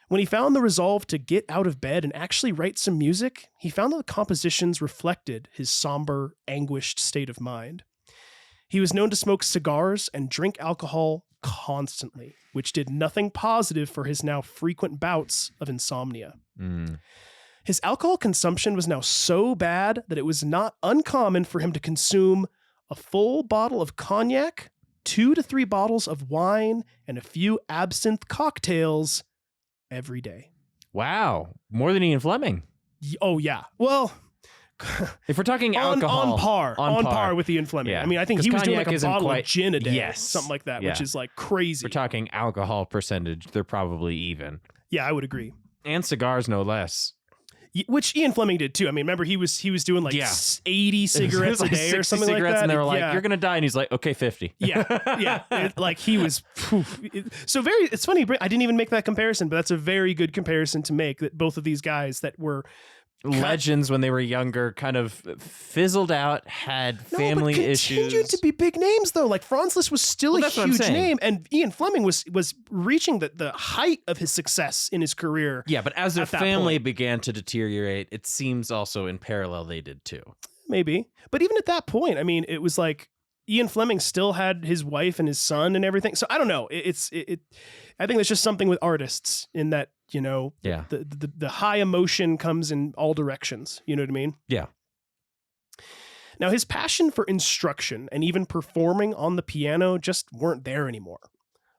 When he found the resolve to get out of bed and actually write some music, he found that the compositions reflected his somber, anguished state of mind. He was known to smoke cigars and drink alcohol constantly, which did nothing positive for his now frequent bouts of insomnia. His alcohol consumption was now so bad that it was not uncommon for him to consume a full bottle of cognac 2 to 3 bottles of wine and a few absinthe cocktails every day. Wow. More than Ian Fleming. Oh, yeah. Well, if we're talking alcohol. On par with Ian Fleming. Yeah. I mean, I think he was doing like a bottle of gin a day. Yes. Something like that, Yeah. which is like crazy. We're talking alcohol percentage. They're probably even. Yeah, I would agree. And cigars, no less. Which Ian Fleming did too. I mean, remember he was doing like 80 cigarettes a day or something like that. And they were like, "You're gonna die," and he's like, "Okay, 50." Yeah. Like he was. So it's funny. I didn't even make that comparison, but that's a very good comparison to make. That both of these guys that were legends when they were younger kind of fizzled out, had family issues. Continued to be big names though. Like Franz Liszt was still a huge name, and Ian Fleming was reaching the height of his success in his career. Yeah, but as their family began to deteriorate, it seems also in parallel they did too. Maybe, but even at that point, I mean, it was like Ian Fleming still had his wife and his son and everything. So I don't know. I think there's just something with artists in that, you know, the high emotion comes in all directions. You know what I mean? Yeah. Now, his passion for instruction and even performing on the piano just weren't there anymore.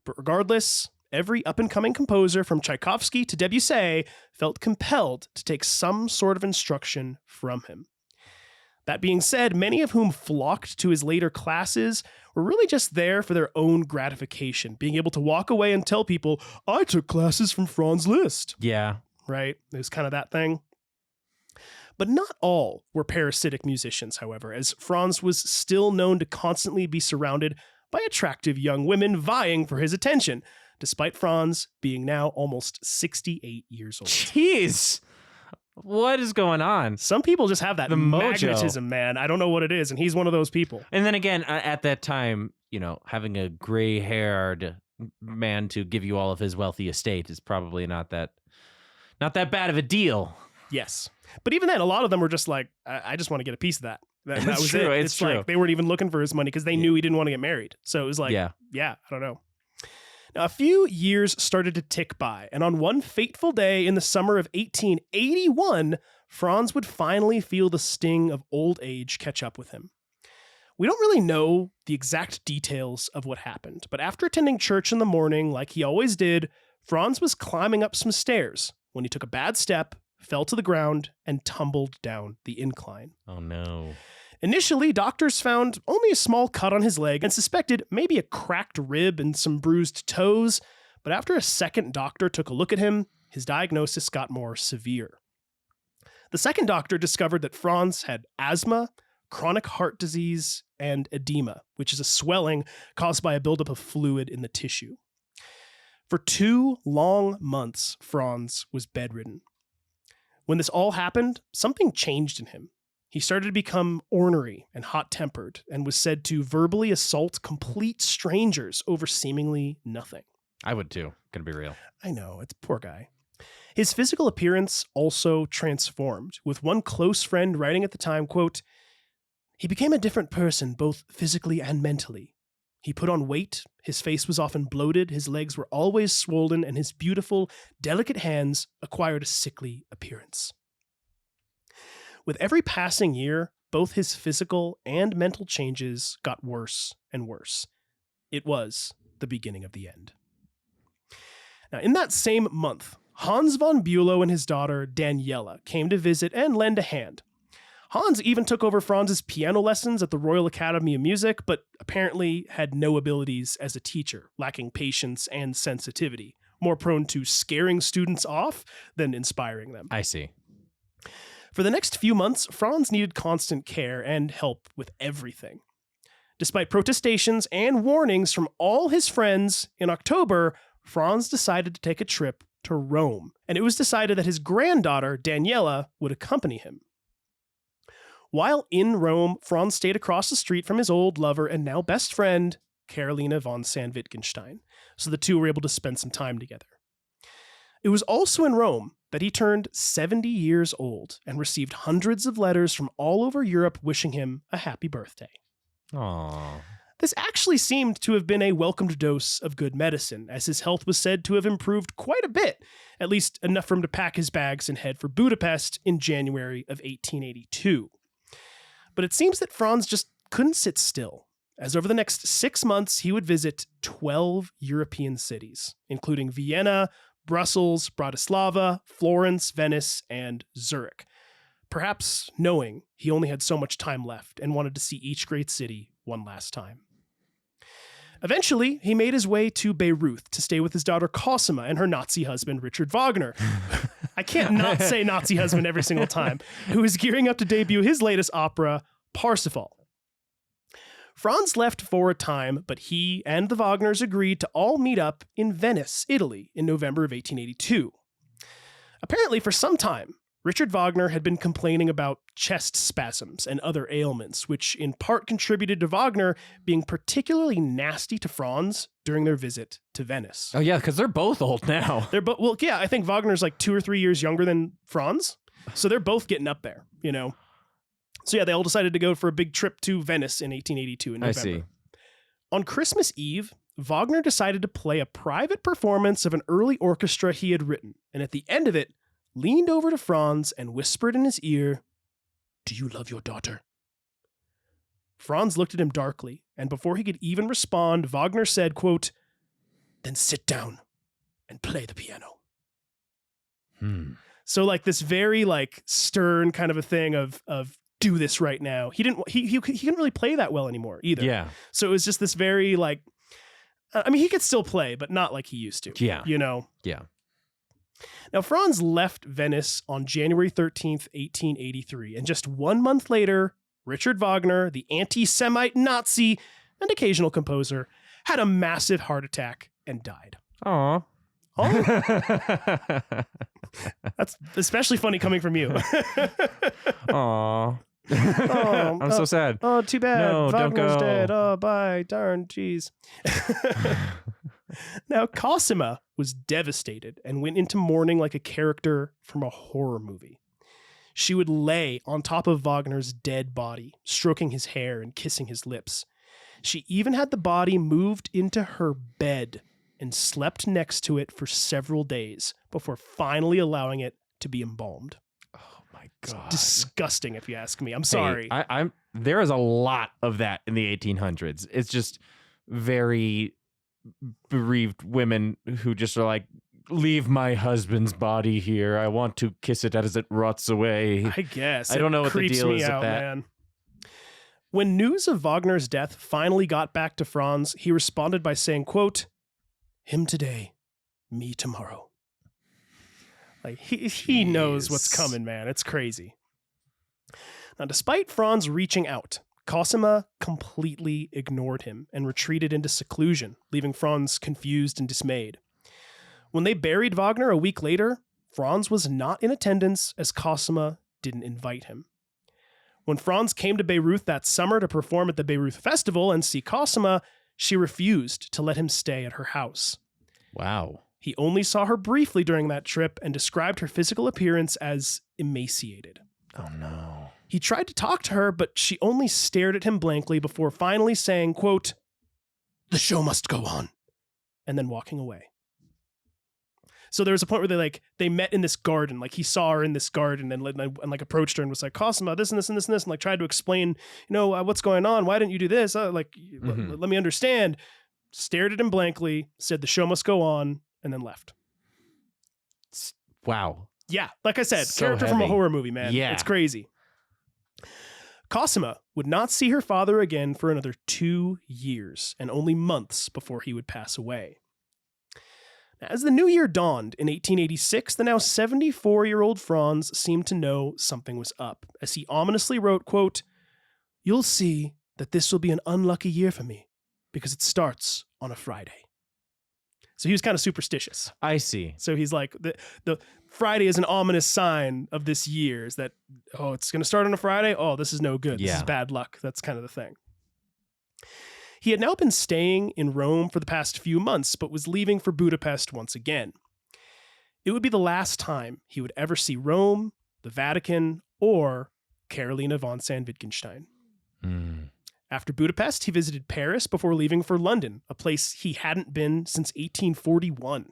But regardless, every up-and-coming composer from Tchaikovsky to Debussy felt compelled to take some sort of instruction from him. That being said, many of whom flocked to his later classes were really just there for their own gratification, being able to walk away and tell people, I took classes from Franz Liszt. Yeah. Right? It was kind of that thing. But not all were parasitic musicians, however, as Franz was still known to constantly be surrounded by attractive young women vying for his attention, despite Franz being now almost 68 years old. Jeez! What is going on? Some people just have that magnetism, mojo. Man. I don't know what it is, and he's one of those people. And then again, at that time, you know, having a gray-haired man to give you all of his wealthy estate is probably not that bad of a deal. Yes. But even then, a lot of them were just like, I just want to get a piece of that. That was true. it. It's true. Like they weren't even looking for his money because they knew he didn't want to get married. So it was like, yeah, I don't know. Now, a few years started to tick by, and on one fateful day in the summer of 1881, Franz would finally feel the sting of old age catch up with him. We don't really know the exact details of what happened, but after attending church in the morning, like he always did, Franz was climbing up some stairs when he took a bad step, fell to the ground, and tumbled down the incline. Oh, no. Initially, doctors found only a small cut on his leg and suspected maybe a cracked rib and some bruised toes, but after a second doctor took a look at him, his diagnosis got more severe. The second doctor discovered that Franz had asthma, chronic heart disease, and edema, which is a swelling caused by a buildup of fluid in the tissue. For 2 long months, Franz was bedridden. When this all happened, something changed in him. He started to become ornery and hot-tempered and was said to verbally assault complete strangers over seemingly nothing. I would too. Gonna be real. I know, it's a poor guy. His physical appearance also transformed, with one close friend writing at the time, quote, "He became a different person both physically and mentally. He put on weight, his face was often bloated, his legs were always swollen, and his beautiful, delicate hands acquired a sickly appearance." With every passing year, both his physical and mental changes got worse and worse. It was the beginning of the end. Now, in that same month, Hans von Bülow and his daughter, Daniela, came to visit and lend a hand. Hans even took over Franz's piano lessons at the Royal Academy of Music, but apparently had no abilities as a teacher, lacking patience and sensitivity, more prone to scaring students off than inspiring them. I see. For the next few months, Franz needed constant care and help with everything. Despite protestations and warnings from all his friends, in October, Franz decided to take a trip to Rome, and it was decided that his granddaughter, Daniela, would accompany him. While in Rome, Franz stayed across the street from his old lover and now best friend, Carolina von Sand-Wittgenstein, so the two were able to spend some time together. It was also in Rome that he turned 70 years old and received hundreds of letters from all over Europe wishing him a happy birthday. Aww. This actually seemed to have been a welcomed dose of good medicine, as his health was said to have improved quite a bit, at least enough for him to pack his bags and head for Budapest in January of 1882. But it seems that Franz just couldn't sit still. as over the next 6 months, he would visit 12 European cities, including Vienna, Brussels, Bratislava, Florence, Venice, and Zurich. Perhaps knowing he only had so much time left and wanted to see each great city one last time. Eventually, he made his way to Bayreuth to stay with his daughter Cosima and her Nazi husband, Richard Wagner. I can't not say Nazi husband every single time, who is gearing up to debut his latest opera, Parsifal. Franz left for a time, but he and the Wagners agreed to all meet up in Venice, Italy, in November of 1882. Apparently, for some time, Richard Wagner had been complaining about chest spasms and other ailments, which in part contributed to Wagner being particularly nasty to Franz during their visit to Venice. Oh, yeah, because they're both old now. They're both, well, yeah, I think Wagner's like 2 or 3 years younger than Franz, so they're both getting up there, you know? So yeah, they all decided to go for a big trip to Venice in 1882 in November. I see. On Christmas Eve, Wagner decided to play a private performance of an early orchestra he had written, and at the end of it, leaned over to Franz and whispered in his ear, "Do you love your daughter?" Franz looked at him darkly, and before he could even respond, Wagner said, quote, "Then sit down and play the piano." So like this very like stern kind of a thing of do this right now. He couldn't really play that well anymore either. Yeah. So it was just this very like, I mean, he could still play, but not like he used to. Yeah. You know? Yeah. Now, Franz left Venice on January 13th, 1883, and just 1 month later, Richard Wagner, the anti-Semite Nazi and occasional composer, had a massive heart attack and died. Aw. Oh. That's especially funny coming from you. Aw. Oh, I'm so sad. Oh, too bad. No, don't Wagner's go. dead. Oh, bye. Darn, jeez. Now, Cosima was devastated and went into mourning like a character from a horror movie. She would lay on top of Wagner's dead body, stroking his hair and kissing his lips. She even had the body moved into her bed and slept next to it for several days before finally allowing it to be embalmed. Oh my God. It's disgusting, if you ask me. I'm sorry. Hey, there is a lot of that in the 1800s. It's just very bereaved women who just are like, leave my husband's body here. I want to kiss it as it rots away. I guess. I don't know what the creeps deal me is out, with that. man. When news of Wagner's death finally got back to Franz, he responded by saying, quote, "Him today, me tomorrow." Like he knows what's coming, man. It's crazy. Now, despite Franz reaching out, Cosima completely ignored him and retreated into seclusion, leaving Franz confused and dismayed. When they buried Wagner a week later, Franz was not in attendance as Cosima didn't invite him. When Franz came to Bayreuth that summer to perform at the Bayreuth Festival and see Cosima, she refused to let him stay at her house. Wow. He only saw her briefly during that trip and described her physical appearance as emaciated. Oh no. He tried to talk to her, but she only stared at him blankly before finally saying, quote, "The show must go on," and then walking away. So there was a point where they met in this garden. Like he saw her in this garden and like approached her and was like, "Cosima, this and this and this and this," and like tried to explain, what's going on? Why didn't you do this? Let me understand. Stared at him blankly, said the show must go on, and then left. Wow. Yeah, like I said, So character from a heavy. horror movie, man. Yeah. It's crazy. Cosima would not see her father again for another 2 years, and only months before he would pass away. As the new year dawned in 1886, the now 74-year-old Franz seemed to know something was up, as he ominously wrote, quote, "You'll see that this will be an unlucky year for me, because it starts on a Friday." So he was kind of superstitious. I see. So he's like, the Friday is an ominous sign of this year, is that, oh, it's going to start on a Friday? Oh, this is no good. This is bad luck. That's kind of the thing. He had now been staying in Rome for the past few months, but was leaving for Budapest once again. It would be the last time he would ever see Rome, the Vatican, or Carolina von Wittgenstein. After Budapest, he visited Paris before leaving for London, a place he hadn't been since 1841.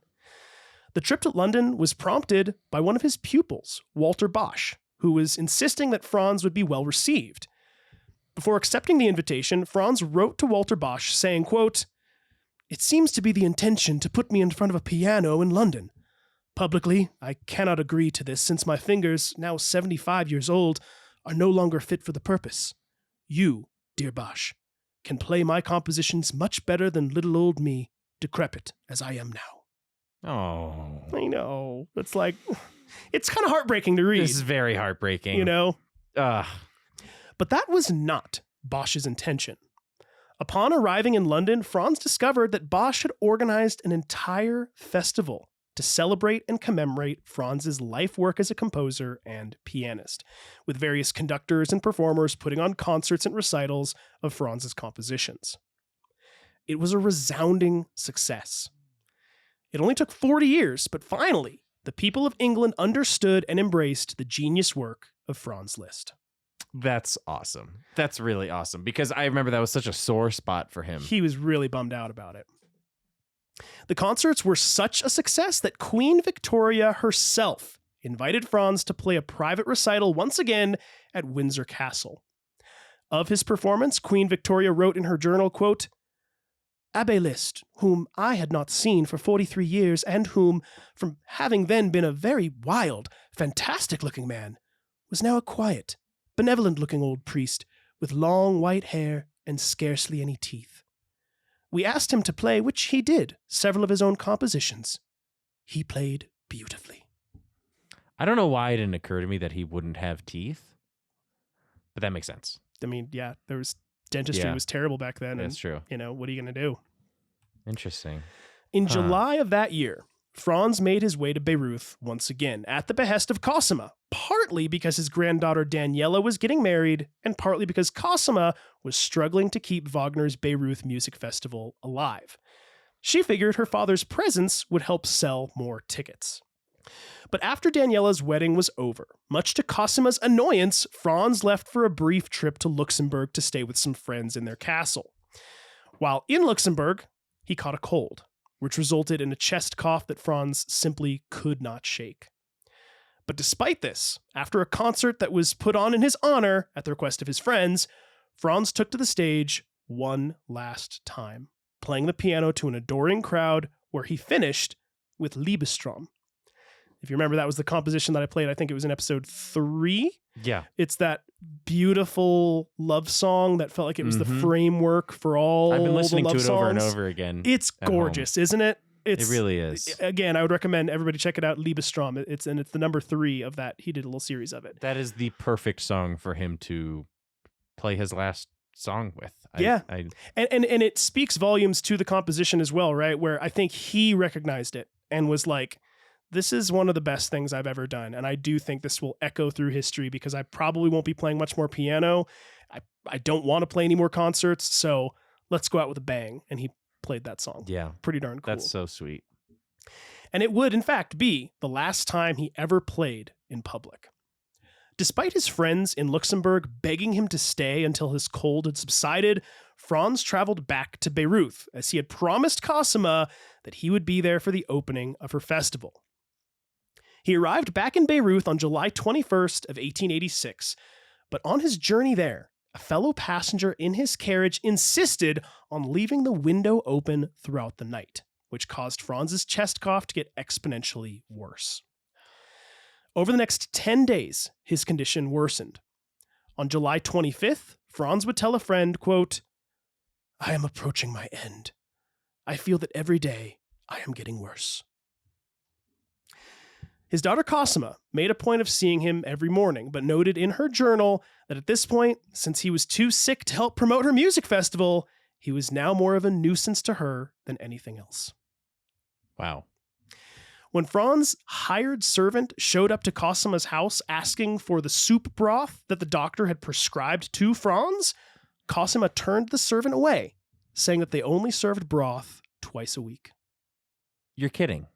The trip to London was prompted by one of his pupils, Walter Bosch, who was insisting that Franz would be well received. Before accepting the invitation, Franz wrote to Walter Bosch saying, quote, "It seems to be the intention to put me in front of a piano in London. Publicly, I cannot agree to this since my fingers, now 75 years old, are no longer fit for the purpose. You, dear Bosch, can play my compositions much better than little old me, decrepit as I am now." Oh. I know. It's like, it's kind of heartbreaking to read. This is very heartbreaking. You know? Ugh. But that was not Bosch's intention. Upon arriving in London, Franz discovered that Bosch had organized an entire festival to celebrate and commemorate Franz's life work as a composer and pianist, with various conductors and performers putting on concerts and recitals of Franz's compositions. It was a resounding success. It only took 40 years, but finally, the people of England understood and embraced the genius work of Franz Liszt. That's awesome. That's really awesome, because I remember that was such a sore spot for him. He was really bummed out about it. The concerts were such a success that Queen Victoria herself invited Franz to play a private recital once again at Windsor Castle. Of his performance, Queen Victoria wrote in her journal, quote, "Abbe Liszt, whom I had not seen for 43 years, and whom, from having then been a very wild, fantastic-looking man, was now a quiet, benevolent-looking old priest with long white hair and scarcely any teeth. We asked him to play, which he did, several of his own compositions. He played beautifully." I don't know why it didn't occur to me that he wouldn't have teeth, but that makes sense. I mean, yeah, dentistry was terrible back then. That's true. You know, what are you going to do? Interesting. In July of that year, Franz made his way to Bayreuth once again, at the behest of Cosima, partly because his granddaughter Daniela was getting married, and partly because Cosima was struggling to keep Wagner's Bayreuth Music Festival alive. She figured her father's presence would help sell more tickets. But after Daniela's wedding was over, much to Cosima's annoyance, Franz left for a brief trip to Luxembourg to stay with some friends in their castle. While in Luxembourg, he caught a cold, which resulted in a chest cough that Franz simply could not shake. But despite this, after a concert that was put on in his honor at the request of his friends, Franz took to the stage one last time, playing the piano to an adoring crowd, where he finished with Liebestrom. If you remember, that was the composition that I played. I think it was in episode 3. Yeah. It's that beautiful love song that felt like it was the framework for all the love songs. I've been listening to it over and over again. It's gorgeous, isn't it? It really is. Again, I would recommend everybody check it out. Liebestrom. It's the number 3 of that. He did a little series of it. That is the perfect song for him to play his last song with. And it speaks volumes to the composition as well, right? Where I think he recognized it and was like, this is one of the best things I've ever done. And I do think this will echo through history, because I probably won't be playing much more piano. I don't want to play any more concerts. So let's go out with a bang. And he played that song. Yeah. Pretty darn cool. That's so sweet. And it would, in fact, be the last time he ever played in public. Despite his friends in Luxembourg begging him to stay until his cold had subsided, Franz traveled back to Bayreuth, as he had promised Cosima that he would be there for the opening of her festival. He arrived back in Bayreuth on July 21st of 1886, but on his journey there, a fellow passenger in his carriage insisted on leaving the window open throughout the night, which caused Franz's chest cough to get exponentially worse. Over the next 10 days, his condition worsened. On July 25th, Franz would tell a friend, quote, "I am approaching my end. I feel that every day I am getting worse." His daughter Cosima made a point of seeing him every morning, but noted in her journal that at this point, since he was too sick to help promote her music festival, he was now more of a nuisance to her than anything else. Wow. When Franz's hired servant showed up to Cosima's house asking for the soup broth that the doctor had prescribed to Franz, Cosima turned the servant away, saying that they only served broth twice a week. You're kidding.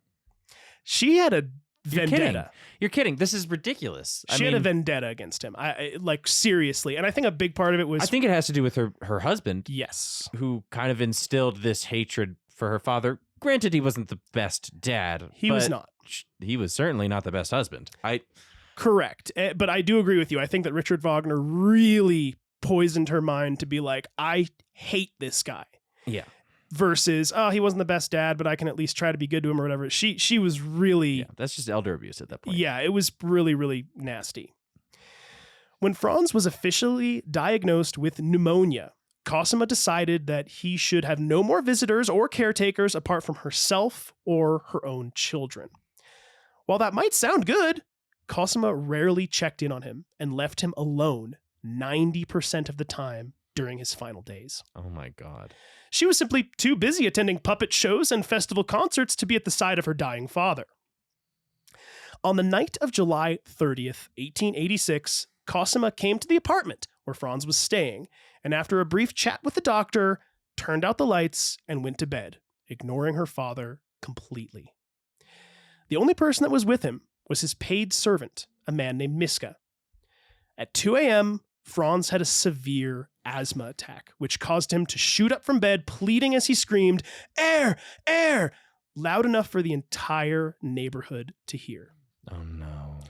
She had a vendetta. You're kidding. This is ridiculous. She had a vendetta against him. Like, seriously. And I think a big part of it was... I think it has to do with her husband. Yes. Who kind of instilled this hatred for her father. Granted, he wasn't the best dad. He was not. He was certainly not the best husband. Correct. But I do agree with you. I think that Richard Wagner really poisoned her mind to be like, I hate this guy. Yeah. Versus, oh, he wasn't the best dad, but I can at least try to be good to him or whatever. She was really... Yeah, that's just elder abuse at that point. Yeah, it was really, really nasty. When Franz was officially diagnosed with pneumonia, Cosima decided that he should have no more visitors or caretakers apart from herself or her own children. While that might sound good, Cosima rarely checked in on him and left him alone 90% of the time during his final days. Oh my God. She was simply too busy attending puppet shows and festival concerts to be at the side of her dying father. On the night of July 30th, 1886, Cosima came to the apartment where Franz was staying, and after a brief chat with the doctor, turned out the lights and went to bed, ignoring her father completely. The only person that was with him was his paid servant, a man named Miska. At 2 a.m., Franz had a severe asthma attack, which caused him to shoot up from bed, pleading as he screamed, "Air! Air!" loud enough for the entire neighborhood to hear. Oh no.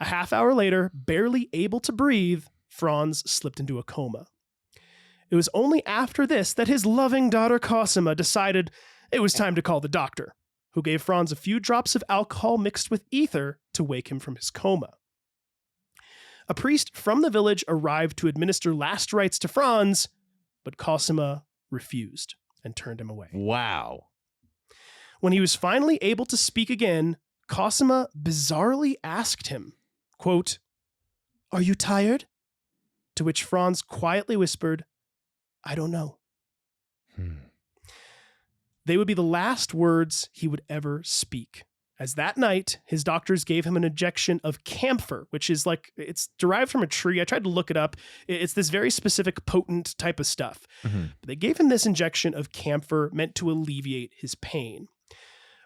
A half hour later, barely able to breathe, Franz slipped into a coma. It was only after this that his loving daughter Cosima decided it was time to call the doctor, who gave Franz a few drops of alcohol mixed with ether to wake him from his coma. A priest from the village arrived to administer last rites to Franz, but Cosima refused and turned him away. Wow. When he was finally able to speak again, Cosima bizarrely asked him, quote, "Are you tired?" To which Franz quietly whispered, "I don't know." They would be the last words he would ever speak, as that night, his doctors gave him an injection of camphor, which is like, it's derived from a tree. I tried to look it up. It's this very specific potent type of stuff. Mm-hmm. But they gave him this injection of camphor meant to alleviate his pain.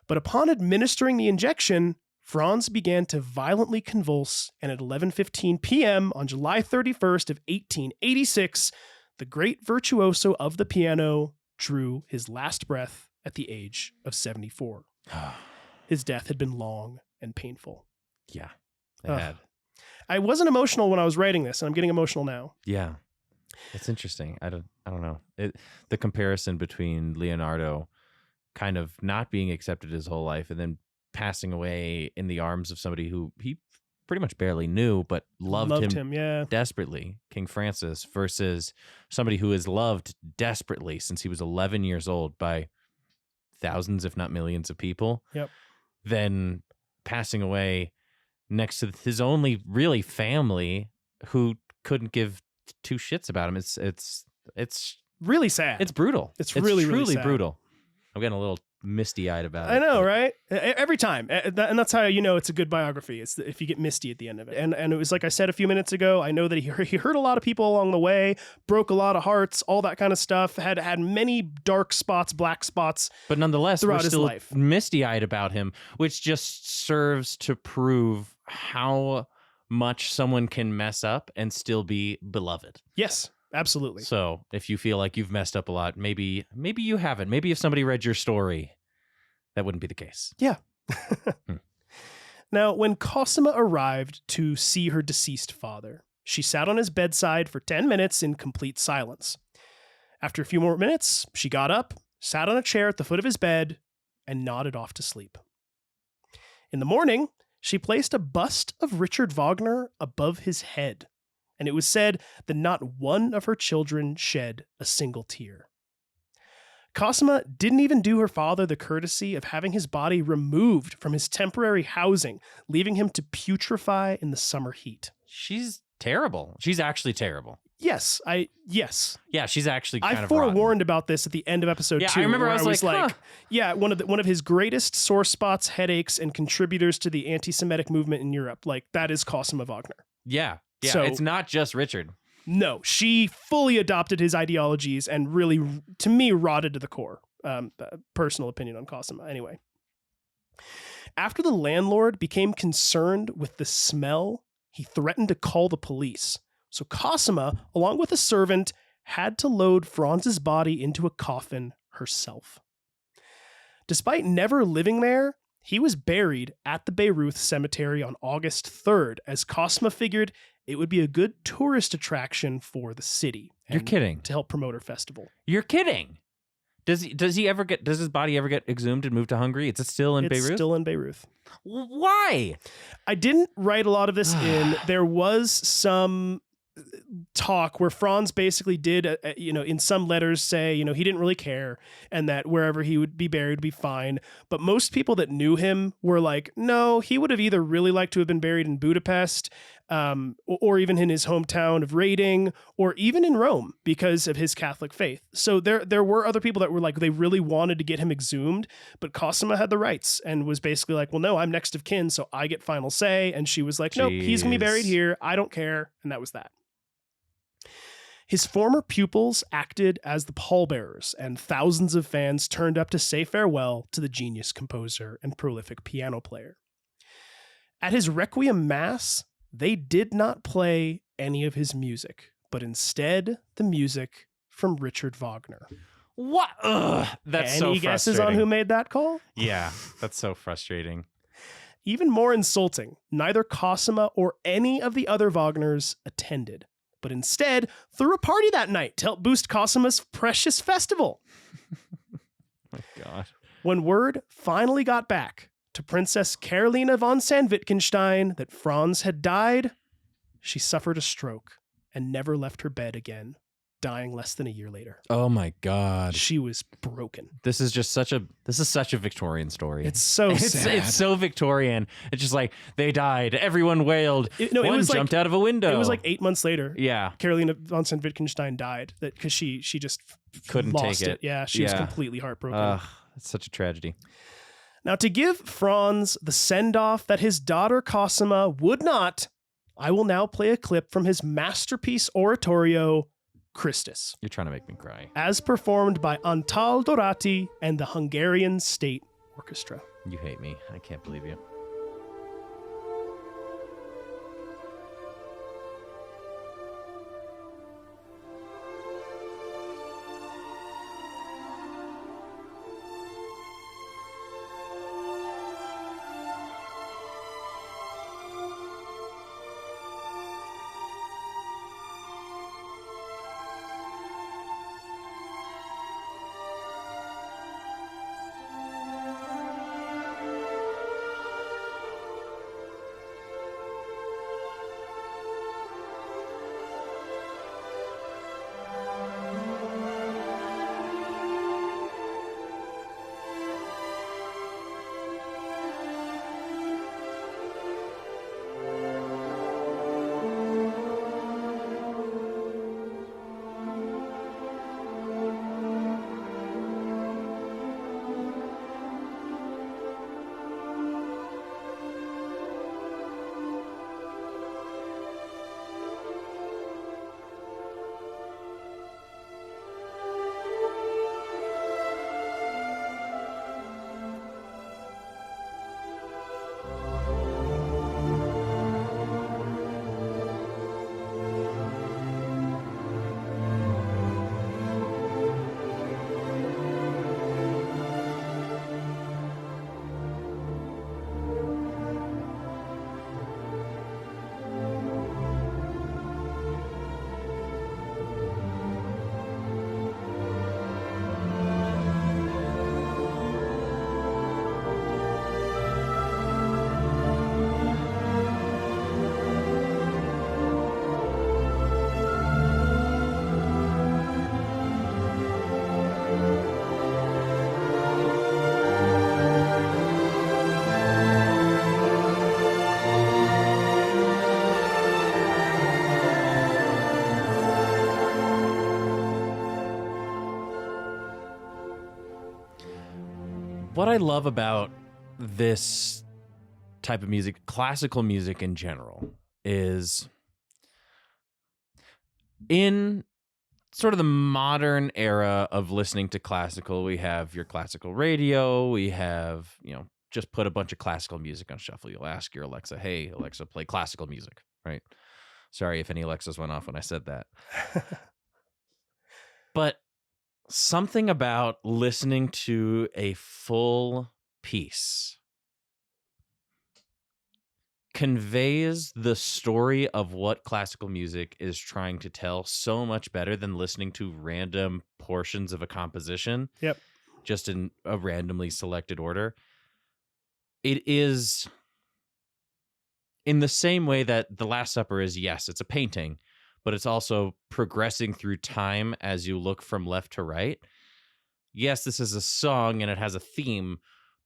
But upon administering the injection, Franz began to violently convulse, and at 11:15 p.m. on July 31st of 1886, the great virtuoso of the piano drew his last breath at the age of 74. His death had been long and painful. Yeah, it had. I wasn't emotional when I was writing this, and I'm getting emotional now. Yeah, it's interesting. I don't know. The comparison between Leonardo kind of not being accepted his whole life and then passing away in the arms of somebody who he pretty much barely knew, but loved him yeah. desperately, King Francis, versus somebody who is loved desperately since he was 11 years old by thousands, if not millions of people. Yep. Then passing away next to his only really family who couldn't give two shits about him. It's really sad. It's brutal. It's really, truly really sad. brutal. I'm getting a little misty-eyed about it. I know, right? Every time. And that's how you know it's a good biography. It's if you get misty at the end of it. And it was like I said a few minutes ago, I know that he hurt a lot of people along the way, broke a lot of hearts, all that kind of stuff, had many dark spots, black spots. But nonetheless, we're his still life. misty-eyed about him, which just serves to prove how much someone can mess up and still be beloved. Yes. Absolutely. So if you feel like you've messed up a lot, maybe you haven't. Maybe if somebody read your story, that wouldn't be the case. Yeah. Now, when Cosima arrived to see her deceased father, she sat on his bedside for 10 minutes in complete silence. After a few more minutes, she got up, sat on a chair at the foot of his bed, and nodded off to sleep. In the morning, she placed a bust of Richard Wagner above his head, and it was said that not one of her children shed a single tear. Cosima didn't even do her father the courtesy of having his body removed from his temporary housing, leaving him to putrefy in the summer heat. She's terrible. She's actually terrible. Yes. Yeah, she's actually kind I of forewarned rotten. about this at the end of episode 2. I remember where I was like, huh. yeah, one of his greatest sore spots, headaches, and contributors to the anti-Semitic movement in Europe. Like, that is Cosima Wagner. Yeah, So- it's not just Richard. No, she fully adopted his ideologies and really, to me, rotted to the core. Personal opinion on Cosima. Anyway. After the landlord became concerned with the smell, he threatened to call the police. So Cosima, along with a servant, had to load Franz's body into a coffin herself. Despite never living there, he was buried at the Bayreuth cemetery on August 3rd, as Cosima figured it would be a good tourist attraction for the city. You're kidding. To help promote her festival. You're kidding. Does his body ever get exhumed and moved to Hungary? Is it still in Beirut? It's still in Beirut. Why? I didn't write a lot of this in. There was some talk where Franz basically did, in some letters say, he didn't really care and that wherever he would be buried would be fine. But most people that knew him were like, no, he would have either really liked to have been buried in Budapest, or even in his hometown of Rading, or even in Rome because of his Catholic faith. So there were other people that were like, they really wanted to get him exhumed, but Cosima had the rights and was basically like, well, no, I'm next of kin, so I get final say. And she was like, nope, he's going to be buried here. I don't care. And that was that. His former pupils acted as the pallbearers, and thousands of fans turned up to say farewell to the genius composer and prolific piano player. At his Requiem Mass, they did not play any of his music, but instead the music from Richard Wagner. What? Ugh, that's so frustrating. Any guesses on who made that call? Yeah, that's so frustrating. Even more insulting, neither Cosima or any of the other Wagners attended, but instead threw a party that night to help boost Cosima's precious festival. Oh, God. When word finally got back to Princess Carolina von Wittgenstein that Franz had died, she suffered a stroke and never left her bed again, dying less than a year later. Oh my God. She was broken. This is such a Victorian story. It's so sad. It's so Victorian. It's just like, they died. Everyone wailed. One jumped out of a window. It was like 8 months later. Yeah. Carolina von Wittgenstein died because she just couldn't lost take it. Yeah, she was completely heartbroken. It's such a tragedy. Now, to give Franz the send-off that his daughter Cosima would not, I will now play a clip from his masterpiece oratorio, Christus, You're trying to make me cry. as performed by Antal Dorati and the Hungarian State Orchestra. You hate me. I can't believe you. What I love about this type of music, classical music in general, is in sort of the modern era of listening to classical, we have your classical radio, we have, just put a bunch of classical music on shuffle. You'll ask your Alexa, hey, Alexa, play classical music, right? Sorry if any Alexas went off when I said that. But something about listening to a full piece conveys the story of what classical music is trying to tell so much better than listening to random portions of a composition. Yep. Just in a randomly selected order. It is in the same way that The Last Supper is, yes, it's a painting, but it's also progressing through time as you look from left to right. Yes, this is a song and it has a theme,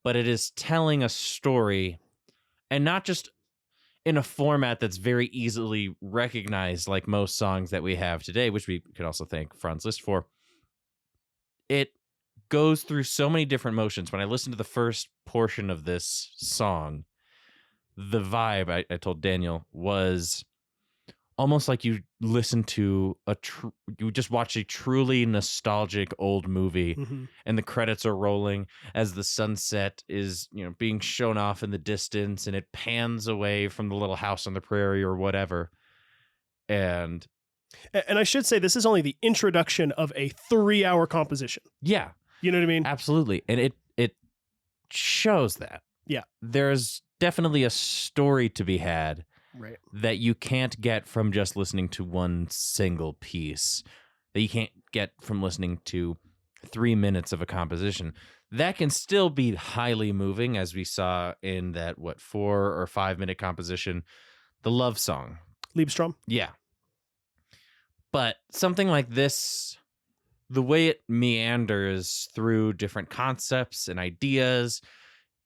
but it is telling a story, and not just in a format that's very easily recognized like most songs that we have today, which we could also thank Franz Liszt for. It goes through so many different motions. When I listened to the first portion of this song, the vibe, I told Daniel, was almost like you listen to you just watch a truly nostalgic old movie, and the credits are rolling as the sunset is, being shown off in the distance, and it pans away from the little house on the prairie or whatever. And I should say, this is only the introduction of a 3-hour composition. Yeah. You know what I mean? Absolutely. And it shows that. Yeah. There's definitely a story to be had. Right. That you can't get from just listening to one single piece, that you can't get from listening to 3 minutes of a composition. That can still be highly moving, as we saw in that, 4 or 5 minute composition, the love song. Liebstrom? Yeah. But something like this, the way it meanders through different concepts and ideas,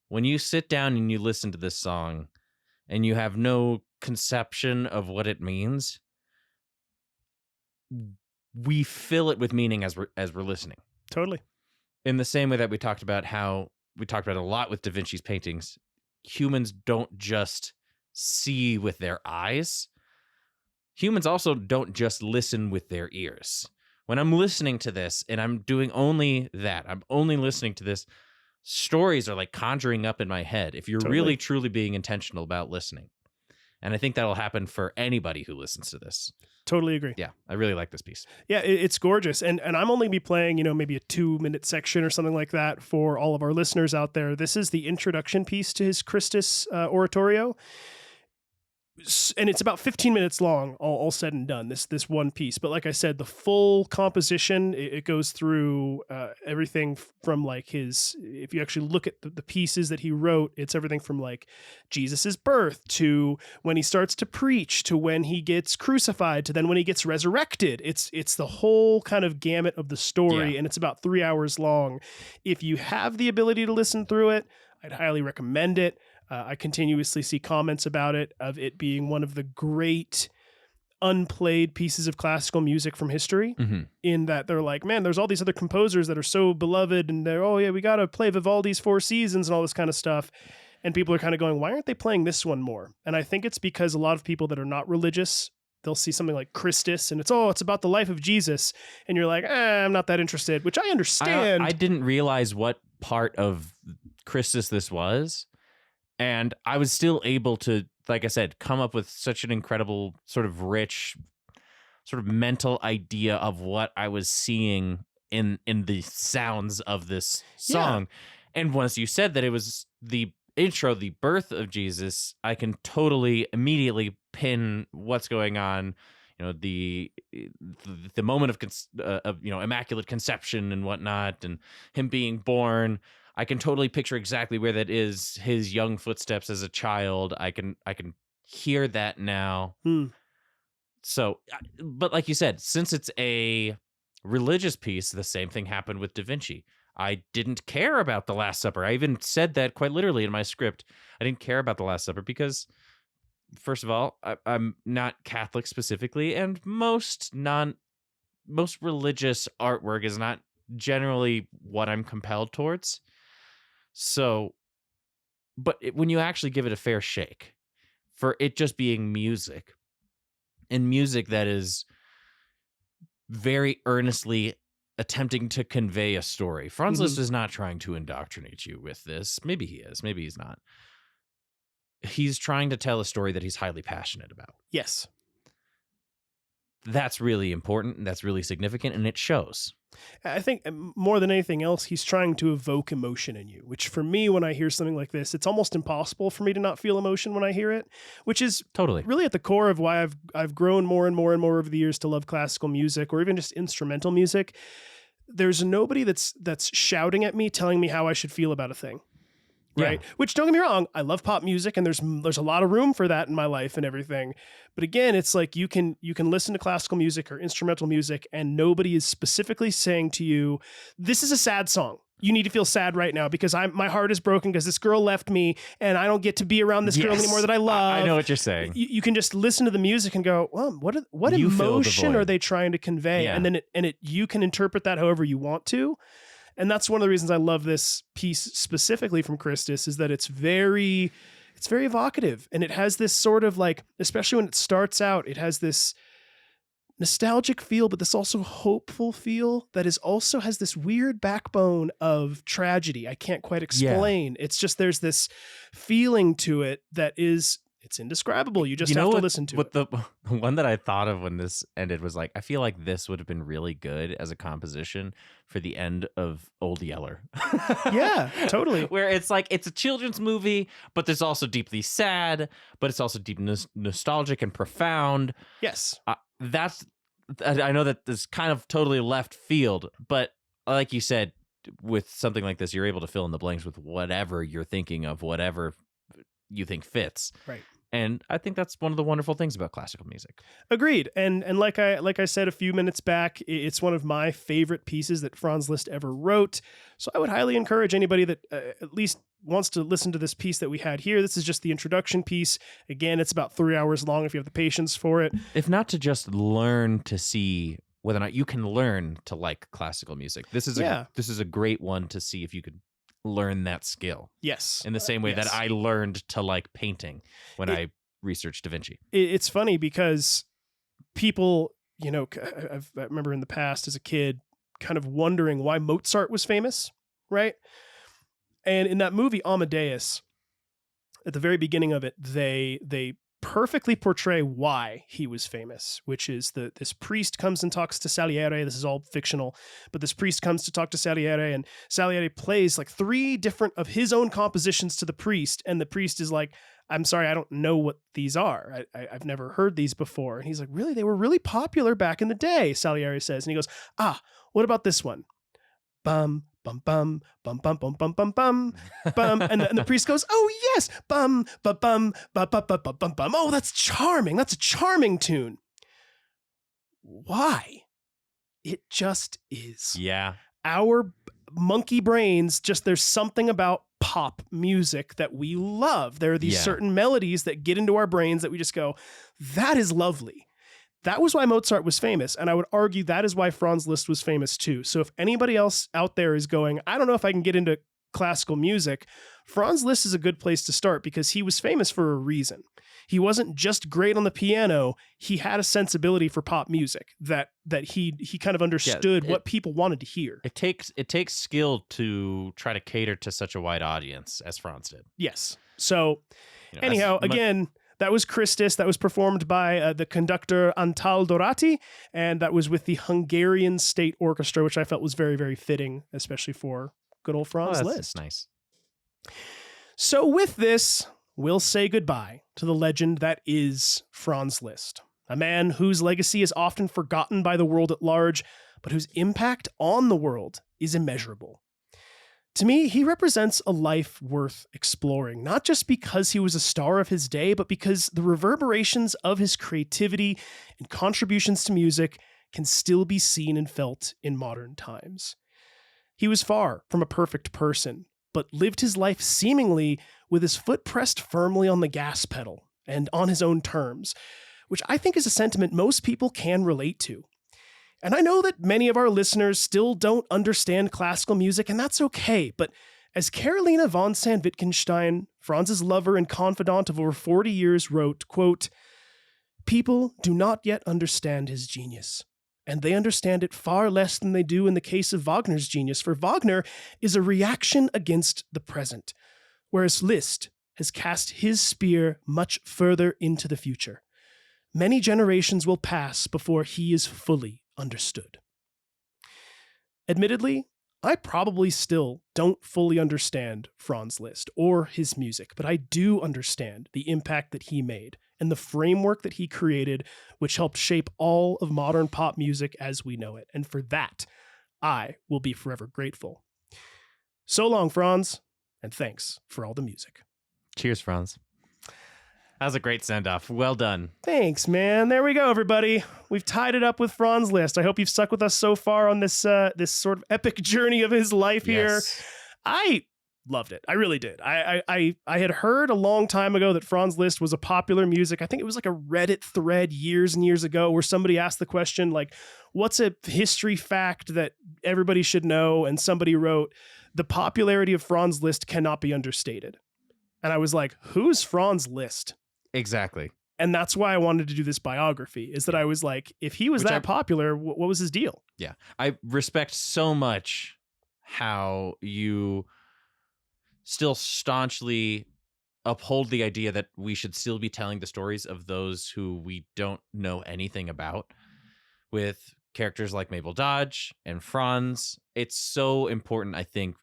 when you sit down and you listen to this song and you have no conception of what it means, we fill it with meaning as we're listening. Totally. In the same way that we talked about a lot with Da Vinci's paintings, humans don't just see with their eyes. Humans also don't just listen with their ears. When I'm listening to this and I'm doing only that, I'm only listening to this, stories are like conjuring up in my head if you're really truly being intentional about listening. And I think that'll happen for anybody who listens to this. Totally agree. Yeah, I really like this piece. Yeah, it's gorgeous. And I'm only be playing, maybe a 2-minute section or something like that for all of our listeners out there. This is the introduction piece to his Christus oratorio. And it's about 15 minutes long, all said and done, this one piece. But like I said, the full composition, it goes through everything from like if you actually look at the pieces that he wrote, it's everything from like Jesus's birth to when he starts to preach, to when he gets crucified, to then when he gets resurrected. It's the whole kind of gamut of the story, and it's about 3 hours long. If you have the ability to listen through it, I'd highly recommend it. I continuously see comments about it, of it being one of the great unplayed pieces of classical music from history, in that they're like, man, there's all these other composers that are so beloved, and they're, oh yeah, we got to play Vivaldi's Four Seasons and all this kind of stuff. And people are kind of going, why aren't they playing this one more? And I think it's because a lot of people that are not religious, they'll see something like Christus and it's about the life of Jesus. And you're like, I'm not that interested, which I understand. I didn't realize what part of Christus this was. And I was still able to, like I said, come up with such an incredible sort of rich sort of mental idea of what I was seeing in the sounds of this song. Yeah. And once you said that it was the intro, the birth of Jesus, I can totally immediately pin what's going on. The moment of immaculate conception and whatnot, and him being born. I can totally picture exactly where that is, his young footsteps as a child. I can hear that now. So, but like you said, since it's a religious piece, the same thing happened with Da Vinci. I didn't care about the Last Supper. I even said that quite literally in my script. I didn't care about the Last Supper because, first of all, I'm not Catholic specifically, and most religious artwork is not generally what I'm compelled towards. So, but when you actually give it a fair shake, for it just being music, and music that is very earnestly attempting to convey a story. Franz Liszt is not trying to indoctrinate you with this. Maybe he is, maybe he's not. He's trying to tell a story that he's highly passionate about. Yes. That's really important, and that's really significant, and it shows. I think more than anything else, he's trying to evoke emotion in you, which for me, when I hear something like this, it's almost impossible for me to not feel emotion when I hear it, which is Totally. really at the core of why I've grown more and more and more over the years to love classical music or even just instrumental music. There's nobody that's shouting at me, telling me how I should feel about a thing. Right. Yeah. Which, don't get me wrong, I love pop music and there's a lot of room for that in my life and everything. But again, it's like you can listen to classical music or instrumental music and nobody is specifically saying to you, this is a sad song. You need to feel sad right now because my heart is broken because this girl left me and I don't get to be around this girl anymore that I love. I know what you're saying. You can just listen to the music and go, well, what You fill the emotion void. are they trying to convey? Yeah. And then you can interpret that however you want to. And that's one of the reasons I love this piece specifically from Christus is that it's very evocative. And it has this sort of like, especially when it starts out, it has this nostalgic feel, but this also hopeful feel that is also has this weird backbone of tragedy. I can't quite explain. It's just, there's this feeling to it that is, it's indescribable. You just have to listen to it. The one that I thought of when this ended was like, I feel like this would have been really good as a composition for the end of Old Yeller. Yeah, totally. Where it's like, it's a children's movie, but there's also deeply sad, but it's also deep nostalgic and profound. Yes. I know that this kind of totally left field, but like you said, with something like this, you're able to fill in the blanks with whatever you're thinking of, whatever you think fits. Right. And I think that's one of the wonderful things about classical music. Agreed. And like I said a few minutes back, it's one of my favorite pieces that Franz Liszt ever wrote. So I would highly encourage anybody that at least wants to listen to this piece that we had here. This is just the introduction piece. Again, it's about 3 hours long if you have the patience for it. If not to just learn to see whether or not you can learn to like classical music. This is a great one to see if you could learn that skill. Yes. In the same way that I learned to like painting when I researched Da Vinci. It's funny because people, I remember in the past as a kid kind of wondering why Mozart was famous, right? And in that movie Amadeus, at the very beginning of it, they perfectly portray why he was famous, which is this priest comes and talks to Salieri. This is all fictional, but this priest comes to talk to Salieri, and Salieri plays like 3 different of his own compositions to the priest, and the priest is like, I'm sorry, I don't know what these are. I've never heard these before. And he's like, really? They were really popular back in the day, Salieri says. And he goes, what about this one? Bum, bum, bum, bum, bum, bum, bum, bum, bum, bum. And the priest goes, oh, yes, bum, bum, bum, bum, bum, bum, bum, bum, bum. Oh, that's charming. That's a charming tune. Why? It just is. Yeah. Our monkey brains, there's something about pop music that we love. There are these certain melodies that get into our brains that we just go, that is lovely. That was why Mozart was famous, and I would argue that is why Franz Liszt was famous too. So if anybody else out there is going, I don't know if I can get into classical music, Franz Liszt is a good place to start because he was famous for a reason. He wasn't just great on the piano, he had a sensibility for pop music that he kind of understood what people wanted to hear. It takes skill to try to cater to such a wide audience as Franz did. Yes. So anyhow, again, that was Christus. That was performed by the conductor Antal Dorati, and that was with the Hungarian State Orchestra, which I felt was very, very fitting, especially for good old Franz Liszt. Nice. So with this, we'll say goodbye to the legend that is Franz Liszt, a man whose legacy is often forgotten by the world at large, but whose impact on the world is immeasurable. To me, he represents a life worth exploring, not just because he was a star of his day, but because the reverberations of his creativity and contributions to music can still be seen and felt in modern times. He was far from a perfect person, but lived his life seemingly with his foot pressed firmly on the gas pedal and on his own terms, which I think is a sentiment most people can relate to. And I know that many of our listeners still don't understand classical music, and that's okay, but as Carolina von Wittgenstein, Franz's lover and confidant of over 40 years, wrote, quote, "People do not yet understand his genius, and they understand it far less than they do in the case of Wagner's genius, for Wagner is a reaction against the present, whereas Liszt has cast his spear much further into the future. Many generations will pass before he is fully understood." Admittedly, I probably still don't fully understand Franz Liszt or his music, but I do understand the impact that he made and the framework that he created, which helped shape all of modern pop music as we know it. And for that, I will be forever grateful. So long, Franz, and thanks for all the music. Cheers, Franz. That was a great send-off. Well done. Thanks, man. There we go, everybody. We've tied it up with Franz Liszt. I hope you've stuck with us so far on this this sort of epic journey of his life here. I loved it. I really did. I had heard a long time ago that Franz Liszt was a popular music. I think it was like a Reddit thread years and years ago where somebody asked the question, like, what's a history fact that everybody should know? And somebody wrote, the popularity of Franz Liszt cannot be understated. And I was like, who's Franz Liszt? Exactly. And that's why I wanted to do this biography, is that I was like, if he was popular, what was his deal? Yeah. I respect so much how you still staunchly uphold the idea that we should still be telling the stories of those who we don't know anything about, with characters like Mabel Dodge and Franz. It's so important, I think,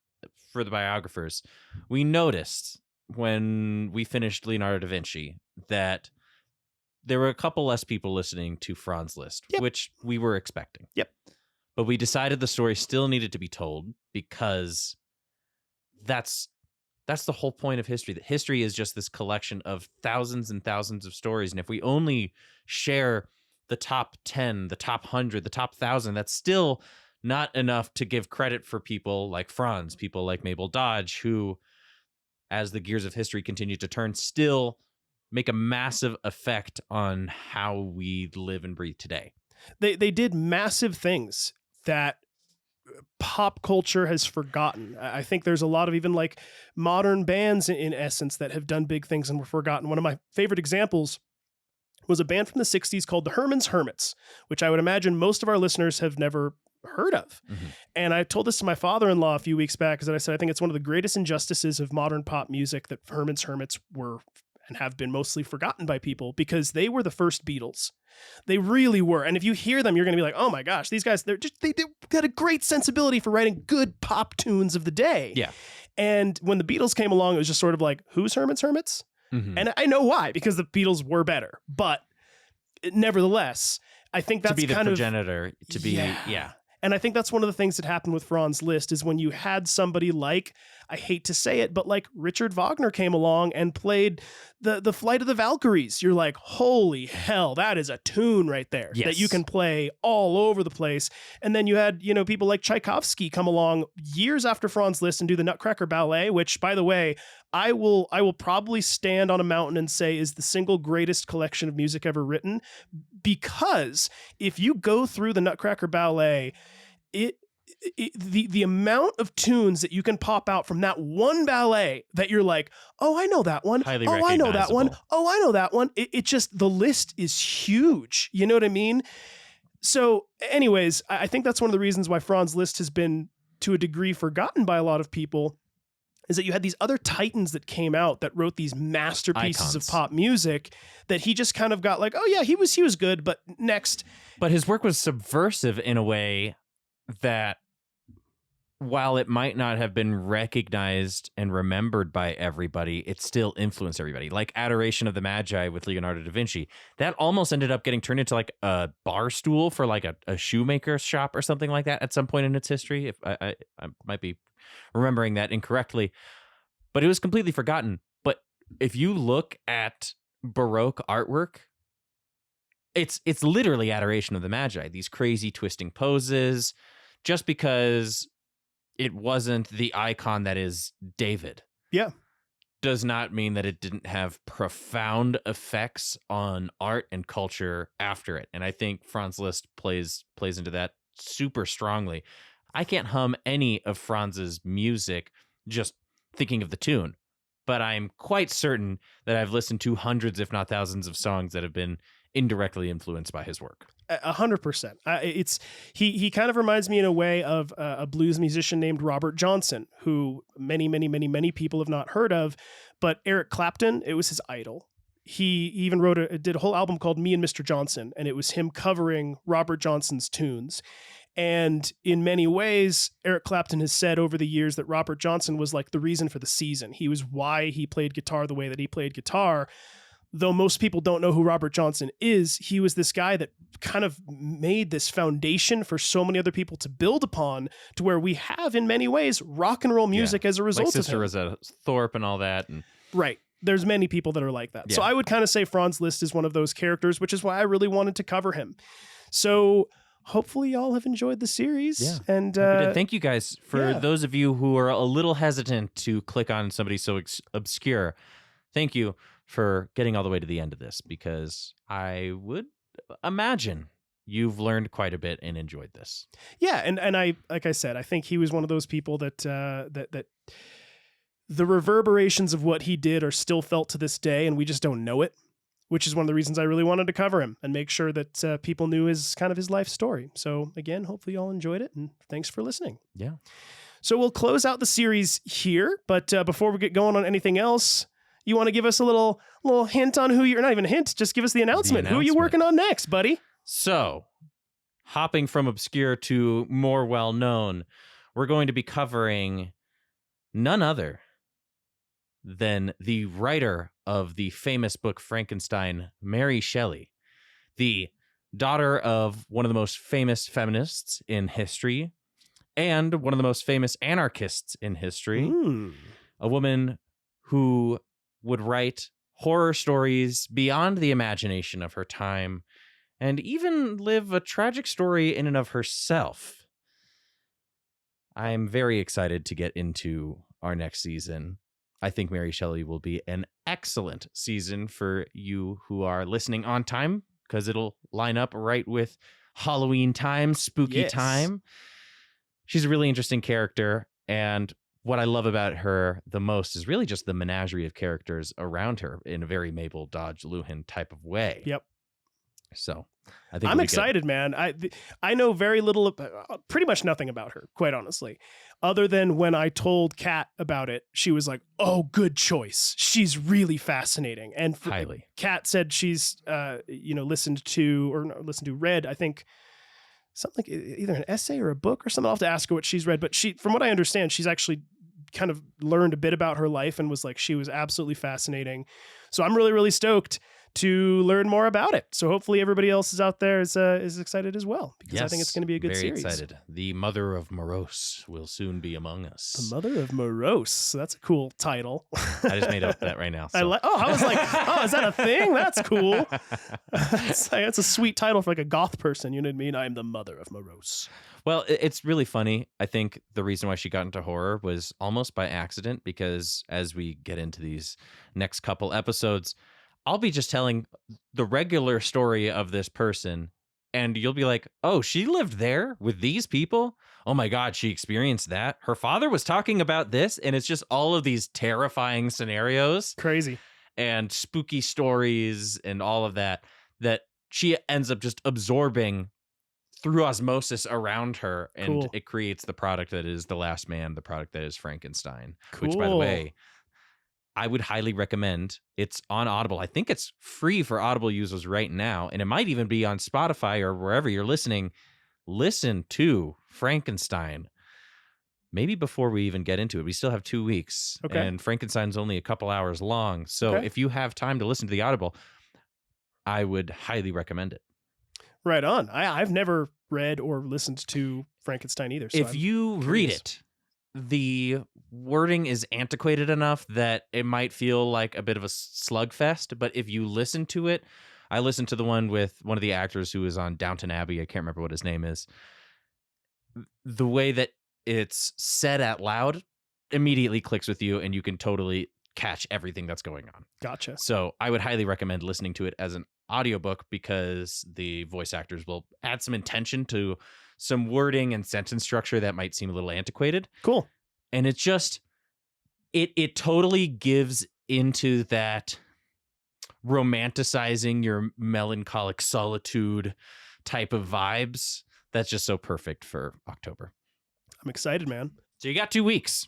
for the biographers. We noticed when we finished Leonardo da Vinci that there were a couple less people listening to Franz Liszt, which we were expecting. Yep. But we decided the story still needed to be told because that's the whole point of history. That history is just this collection of thousands and thousands of stories. And if we only share the top 10, the top 100, the top 1,000, that's still not enough to give credit for people like Franz, people like Mabel Dodge, who, as the gears of history continue to turn, still make a massive effect on how we live and breathe today. They did massive things that pop culture has forgotten. I think there's a lot of even like modern bands in essence that have done big things and were forgotten. One of my favorite examples was a band from the 60s called the Herman's Hermits, which I would imagine most of our listeners have never heard of. Mm-hmm. And I told this to my father-in-law a few weeks back, because I said, I think it's one of the greatest injustices of modern pop music that Herman's Hermits were and have been mostly forgotten by people, because they were the first Beatles. They really were. And if you hear them, you're going to be like, oh my gosh, these guys, they got a great sensibility for writing good pop tunes of the day. Yeah. And when the Beatles came along, it was just sort of like, who's Herman's Hermits? Mm-hmm. And I know why, because the Beatles were better. But nevertheless, I think that's to be the kind progenitor, to be, yeah. And I think that's one of the things that happened with Franz Liszt, is when you had somebody like, I hate to say it, but like Richard Wagner came along and played the Flight of the Valkyries. You're like, holy hell, that is a tune right there that you can play all over the place. And then you had, people like Tchaikovsky come along years after Franz Liszt and do the Nutcracker Ballet, which, by the way, I will probably stand on a mountain and say is the single greatest collection of music ever written, because if you go through the Nutcracker Ballet, the amount of tunes that you can pop out from that one ballet that you're like, oh, I know that one. Highly I know that one. Oh, I know that one. It just, the list is huge. You know what I mean? So anyways, I think that's one of the reasons why Franz Liszt has been to a degree forgotten by a lot of people, is that you had these other titans that came out that wrote these masterpieces of pop music that he just kind of got like, oh yeah, he was good, but next. But his work was subversive in a way that, while it might not have been recognized and remembered by everybody, it still influenced everybody. Like Adoration of the Magi with Leonardo da Vinci, that almost ended up getting turned into like a bar stool for like a shoemaker's shop or something like that at some point in its history. If I might be remembering that incorrectly, but it was completely forgotten. But if you look at Baroque artwork, it's literally Adoration of the Magi, these crazy twisting poses, just because it wasn't the icon that is David. Yeah. Does not mean that it didn't have profound effects on art and culture after it. And I think Franz Liszt plays into that super strongly. I can't hum any of Franz's music just thinking of the tune, but I'm quite certain that I've listened to hundreds, if not thousands, of songs that have been indirectly influenced by his work. 100%. He kind of reminds me in a way of a blues musician named Robert Johnson, who many people have not heard of, but Eric Clapton, it was his idol. He even did a whole album called Me and Mr. Johnson, and it was him covering Robert Johnson's tunes. And in many ways, Eric Clapton has said over the years that Robert Johnson was like the reason for the season. He was why he played guitar the way that he played guitar. Though most people don't know who Robert Johnson is, he was this guy that kind of made this foundation for so many other people to build upon, to where we have, in many ways, rock and roll music as a result like of Sister him. Rosetta Thorpe and all that. And Right. There's many people that are like that. Yeah. So I would kind of say Franz Liszt is one of those characters, which is why I really wanted to cover him. So hopefully y'all have enjoyed the series. Yeah. And thank you guys for those of you who are a little hesitant to click on somebody so obscure. Thank you for getting all the way to the end of this, because I would imagine you've learned quite a bit and enjoyed this. Yeah, and I, like I said, I think he was one of those people that that the reverberations of what he did are still felt to this day, and we just don't know it, which is one of the reasons I really wanted to cover him and make sure that people knew his life story. So again, hopefully you all enjoyed it, and thanks for listening. Yeah. So we'll close out the series here, but before we get going on anything else, you want to give us a little hint on who you're, not even a hint, just give us the announcement. Who are you working on next, buddy? So, hopping from obscure to more well-known, we're going to be covering none other than the writer of the famous book Frankenstein, Mary Shelley, the daughter of one of the most famous feminists in history and one of the most famous anarchists in history, a woman who would write horror stories beyond the imagination of her time and even live a tragic story in and of herself. I'm very excited to get into our next season. I think Mary Shelley will be an excellent season for you who are listening on time, because it'll line up right with Halloween time, spooky time. She's a really interesting character, and what I love about her the most is really just the menagerie of characters around her in a very Mabel Dodge Luhan type of way. Yep. So I think I'm excited, man. I know very little, pretty much nothing about her, quite honestly, other than when I told Kat about it, she was like, "Oh, good choice. She's really fascinating." And highly. Kat said she's, read, I think, something like either an essay or a book or something. I'll have to ask her what she's read, but from what I understand, she's actually kind of learned a bit about her life and was like, she was absolutely fascinating. So I'm really, really stoked to learn more about it. So hopefully everybody else is out there is excited as well, because I think it's going to be a good series. Very excited. The Mother of Morose will soon be among us. The Mother of Morose. So that's a cool title. I just made up that right now. So. I was like, oh, is that a thing? That's cool. That's a sweet title for like a goth person. You know what I mean? I am the Mother of Morose. Well, it's really funny. I think the reason why she got into horror was almost by accident, because as we get into these next couple episodes, I'll be just telling the regular story of this person, and you'll be like, oh, she lived there with these people? Oh my God, she experienced that. Her father was talking about this, and it's just all of these terrifying scenarios. Crazy. And spooky stories and all of that she ends up just absorbing through osmosis around her, and it creates the product that is The Last Man, the product that is Frankenstein, which, by the way, I would highly recommend. It's on Audible. I think it's free for Audible users right now, and it might even be on Spotify or wherever you're listening. Listen to Frankenstein. Maybe before we even get into it, we still have 2 weeks, and Frankenstein's only a couple hours long. So if you have time to listen to the Audible, I would highly recommend it. Right on. I've never read or listened to Frankenstein either. So if you read it, the wording is antiquated enough that it might feel like a bit of a slugfest. But if you listen to it, I listened to the one with one of the actors who was on Downton Abbey. I can't remember what his name is. The way that it's said out loud immediately clicks with you, and you can totally catch everything that's going on. Gotcha. So I would highly recommend listening to it as an audiobook, because the voice actors will add some intention to some wording and sentence structure that might seem a little antiquated. Cool. And it's just, it totally gives into that romanticizing your melancholic solitude type of vibes. That's just so perfect for October. I'm excited, man. So you got 2 weeks.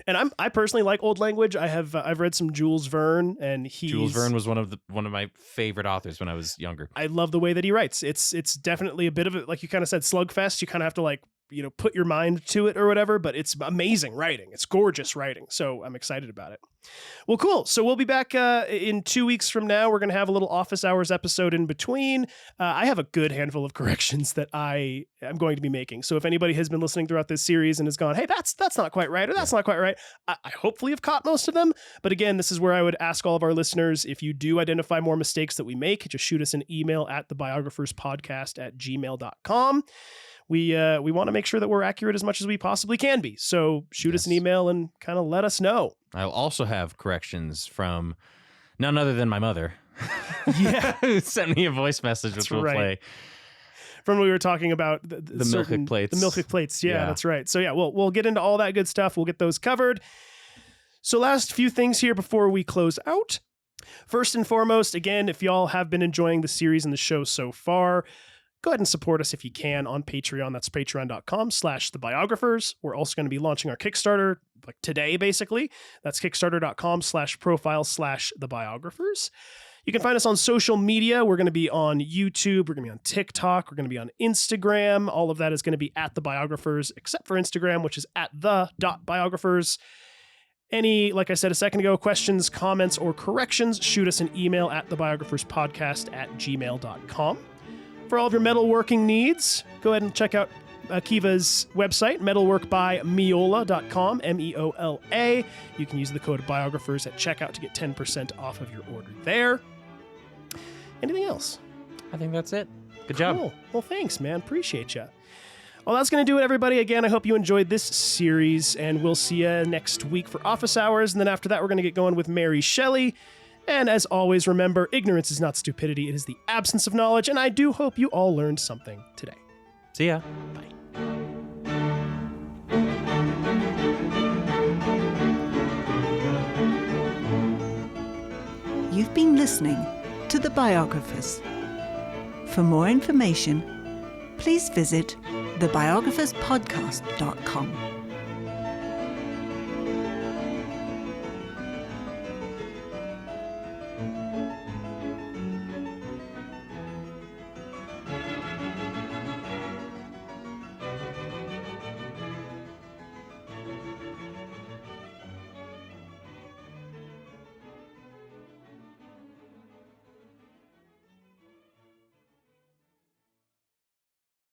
And I personally like old language. I've read some Jules Verne, and Jules Verne was one of my favorite authors when I was younger. I love the way that he writes. It's definitely a bit of it, like you kind of said, slugfest. You kind of have to like, put your mind to it or whatever, but it's amazing writing. It's gorgeous writing. So I'm excited about it. Well, cool. So we'll be back in 2 weeks from now. We're going to have a little office hours episode in between. I have a good handful of corrections that I am going to be making. So if anybody has been listening throughout this series and has gone, hey, that's not quite right, or that's not quite right, I hopefully have caught most of them. But again, this is where I would ask all of our listeners, if you do identify more mistakes that we make, just shoot us an email at thebiographerspodcast@gmail.com. We want to make sure that we're accurate as much as we possibly can be. So shoot us an email and kind of let us know. I'll also have corrections from none other than my mother. Yeah. Who sent me a voice message, which we'll play. From when we were talking about the milkig plates. The milkig plates. Yeah, that's right. So yeah, we'll get into all that good stuff. We'll get those covered. So last few things here before we close out. First and foremost, again, if y'all have been enjoying the series and the show so far, go ahead and support us if you can on Patreon. That's patreon.com/thebiographers. We're also going to be launching our Kickstarter like today, basically. That's kickstarter.com/profile/thebiographers. You can find us on social media. We're going to be on YouTube. We're going to be on TikTok. We're going to be on Instagram. All of that is going to be at The Biographers, except for Instagram, which is at the.biographers. Any, like I said a second ago, questions, comments, or corrections, shoot us an email at thebiographerspodcast@gmail.com. For all of your metalworking needs, go ahead and check out Akiva's website, metalworkbymeola.com, MEOLA. You can use the code biographers at checkout to get 10% off of your order there. Anything else? I think that's it. Good job. Well, thanks, man. Appreciate you. Well, that's going to do it, everybody. Again, I hope you enjoyed this series, and we'll see you next week for Office Hours. And then after that, we're going to get going with Mary Shelley. And as always, remember, ignorance is not stupidity. It is the absence of knowledge. And I do hope you all learned something today. See ya. Bye. You've been listening to The Biographers. For more information, please visit thebiographerspodcast.com.